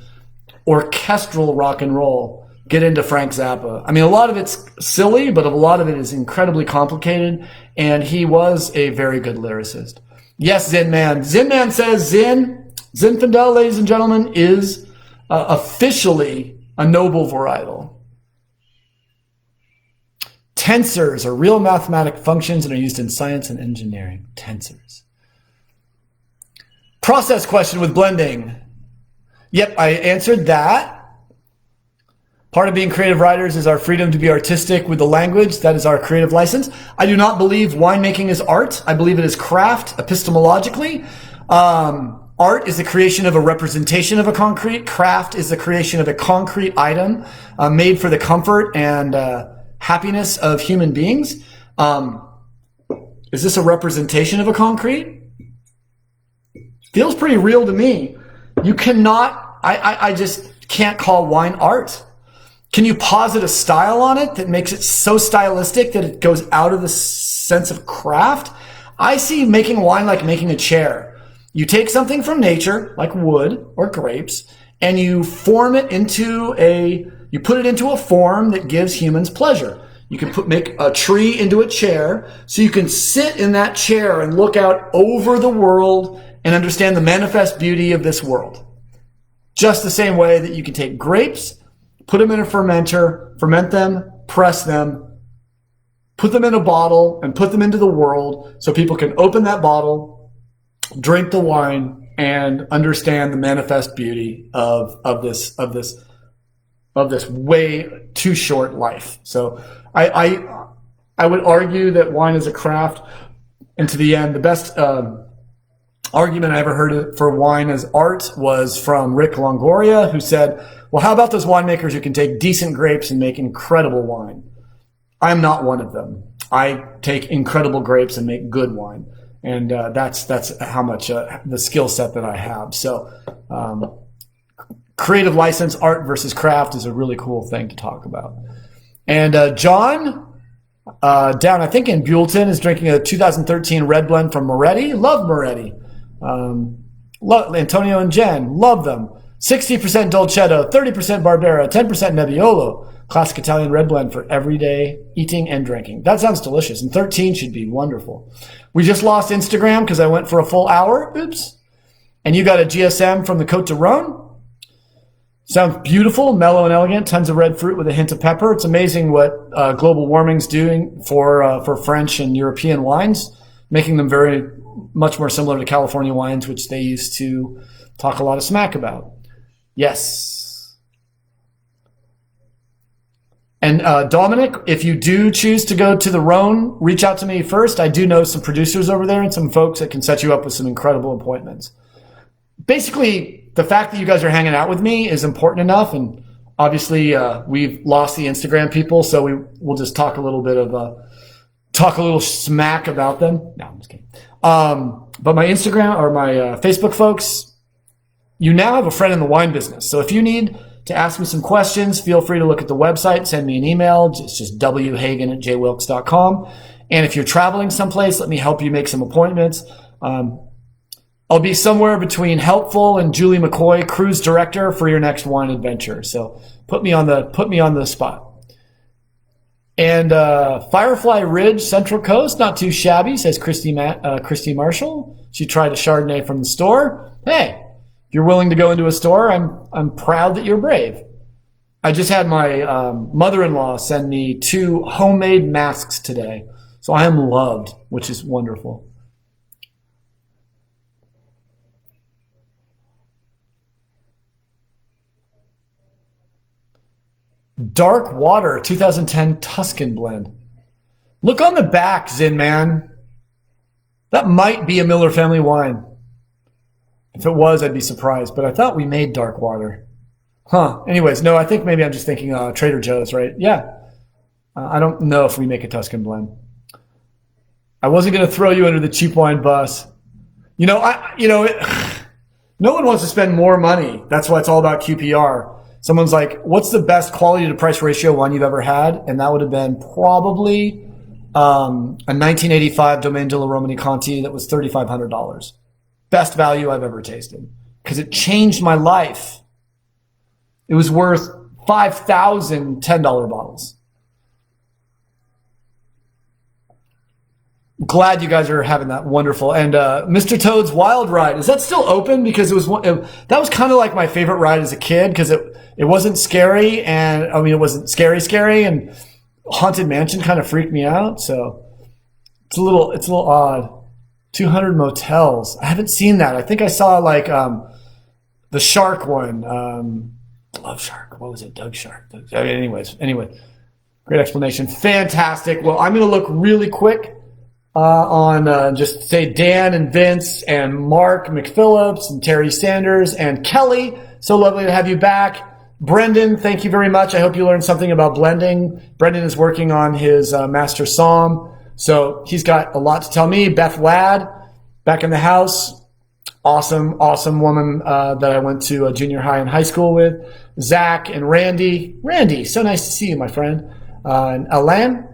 orchestral rock and roll, get into Frank Zappa. I mean, a lot of it's silly, but a lot of it is incredibly complicated. And he was a very good lyricist. Yes, Zen Man. Zen Man says Zinfandel, ladies and gentlemen, is officially a noble varietal. Tensors are real mathematic functions and are used in science and engineering. Tensors. Process question with blending. Yep, I answered that. Part of being creative writers is our freedom to be artistic with the language. That is our creative license. I do not believe winemaking is art. I believe it is craft epistemologically. Art is the creation of a representation of a concrete. Craft is the creation of a concrete item made for the comfort and happiness of human beings. Is this a representation of a concrete? Feels pretty real to me. You cannot, I just can't call wine art. Can you posit a style on it that makes it so stylistic that it goes out of the sense of craft? I see making wine like making a chair. You take something from nature, like wood or grapes, and you form it into you put it into a form that gives humans pleasure. You can make a tree into a chair, so you can sit in that chair and look out over the world and understand the manifest beauty of this world. Just the same way that you can take grapes, put them in a fermenter, ferment them, press them, put them in a bottle, and put them into the world so people can open that bottle, drink the wine, and understand the manifest beauty of this way too short life. So I would argue that wine is a craft, and to the end, the best argument I ever heard for wine as art was from Rick Longoria, who said, well, how about those winemakers who can take decent grapes and make incredible wine? I'm not one of them. I take incredible grapes and make good wine. And that's how much the skill set that I have. So creative license, art versus craft, is a really cool thing to talk about. And John, down I think in Buellton, is drinking a 2013 red blend from Moretti. Love Moretti. Antonio and Jen, love them. 60% Dolcetto, 30% Barbera, 10% Nebbiolo. Classic Italian red blend for everyday eating and drinking. That sounds delicious. And 13 should be wonderful. We just lost Instagram because I went for a full hour. Oops. And you got a GSM from the Côte de Rhône. Sounds beautiful, mellow and elegant. Tons of red fruit with a hint of pepper. It's amazing what global warming's doing for French and European wines, making them very much more similar to California wines, which they used to talk a lot of smack about. Yes. And Dominic, if you do choose to go to the Rhone, reach out to me first. I do know some producers over there and some folks that can set you up with some incredible appointments. Basically, the fact that you guys are hanging out with me is important enough. And obviously, we've lost the Instagram people, so we'll just talk a little smack about them. No, I'm just kidding. But my Instagram or my Facebook folks, you now have a friend in the wine business. So if you need to ask me some questions, feel free to look at the website, send me an email. It's just whagen@jwilkes.com. And if you're traveling someplace, let me help you make some appointments. I'll be somewhere between helpful and Julie McCoy, cruise director for your next wine adventure. So put me on the spot. And Firefly Ridge, Central Coast, not too shabby, says Christy Marshall. She tried a Chardonnay from the store. Hey, if you're willing to go into a store, I'm proud that you're brave. I just had my mother-in-law send me 2 homemade masks today. So I am loved, which is wonderful. Dark Water 2010 Tuscan blend. Look on the back, Zin Man. That might be a Miller family wine. If it was, I'd be surprised. But I thought we made Dark Water. Huh. Anyways, no, I think maybe I'm just thinking Trader Joe's, right? Yeah. I don't know if we make a Tuscan blend. I wasn't going to throw you under the cheap wine bus. No one wants to spend more money. That's why it's all about QPR. Someone's like, what's the best quality to price ratio wine you've ever had? And that would have been probably a 1985 Domaine de la Romanée-Conti that was $3,500. Best value I've ever tasted because it changed my life. It was worth 5,000 $10 bottles. Glad you guys are having that wonderful. And Mr. Toad's Wild Ride, is that still open? Because that was kind of like my favorite ride as a kid because it wasn't scary, and I mean it wasn't scary, and Haunted Mansion kind of freaked me out, so it's a little odd. 200 Motels. I haven't seen that. I think I saw like the Shark one. Love Shark. What was it? Doug Shark. Anyway, great explanation. Fantastic. Well, I'm going to look really quick on just say Dan and Vince and Mark McPhillips and Terry Sanders and Kelly. So lovely to have you back. Brendan, thank you very much. I hope you learned something about blending. Brendan is working on his Master Psalm, so he's got a lot to tell me. Beth Ladd, back in the house. Awesome woman that I went to junior high and high school with. Zach and Randy. Randy, so nice to see you, my friend. And Alain.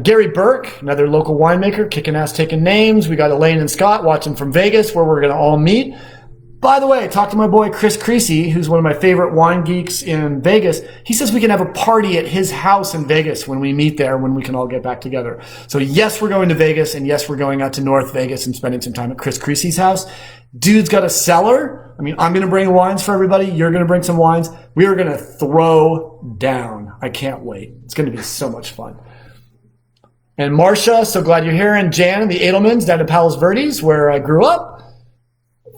Gary Burke, another local winemaker, kicking ass, taking names. We got Elaine and Scott watching from Vegas, where we're going to all meet. By the way, talk to my boy Chris Creasy, who's one of my favorite wine geeks in Vegas. He says we can have a party at his house in Vegas when we meet there, when we can all get back together. So yes, we're going to Vegas, and yes, we're going out to North Vegas and spending some time at Chris Creasy's house. Dude's got a cellar. I mean, I'm going to bring wines for everybody. You're going to bring some wines. We are going to throw down. I can't wait. It's going to be so much fun. And Marcia, so glad you're here. And Jan and the Edelmans down at Palos Verdes, where I grew up.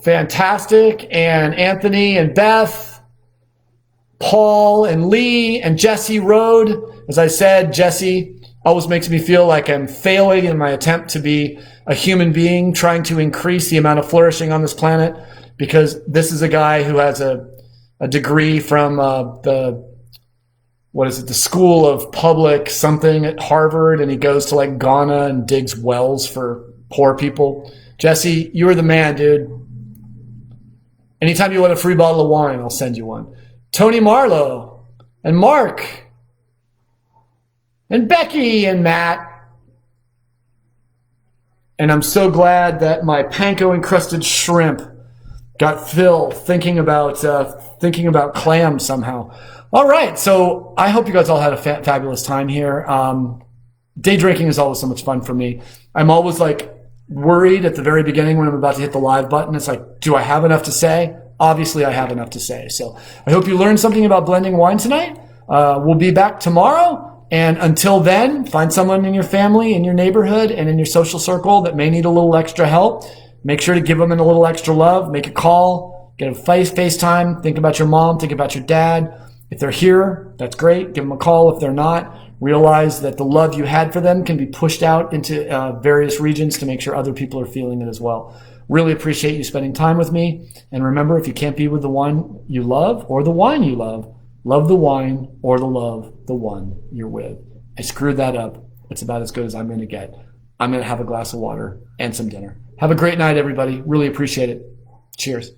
Fantastic. And Anthony and Beth, Paul and Lee and Jesse Rode. As I said, Jesse always makes me feel like I'm failing in my attempt to be a human being, trying to increase the amount of flourishing on this planet, because this is a guy who has a degree from the School of Public something at Harvard, and he goes to like Ghana and digs wells for poor people. Jesse, you're the man, dude. Anytime you want a free bottle of wine, I'll send you one. Tony Marlowe and Mark and Becky and Matt. And I'm so glad that my panko encrusted shrimp got Phil thinking about clams somehow. All right, so I hope you guys all had a fabulous time here. Day drinking is always so much fun for me. I'm always like worried at the very beginning when I'm about to hit the live button. It's like, do I have enough to say? Obviously, I have enough to say. So I hope you learned something about blending wine tonight. We'll be back tomorrow. And until then, find someone in your family, in your neighborhood, and in your social circle that may need a little extra help. Make sure to give them a little extra love. Make a call. Get a FaceTime. Think about your mom. Think about your dad. If they're here, that's great. Give them a call. If they're not, realize that the love you had for them can be pushed out into various regions to make sure other people are feeling it as well. Really appreciate you spending time with me. And remember, if you can't be with the one you love or the wine you love the wine or love the one you're with. I screwed that up. It's about as good as I'm going to get. I'm going to have a glass of water and some dinner. Have a great night, everybody. Really appreciate it. Cheers.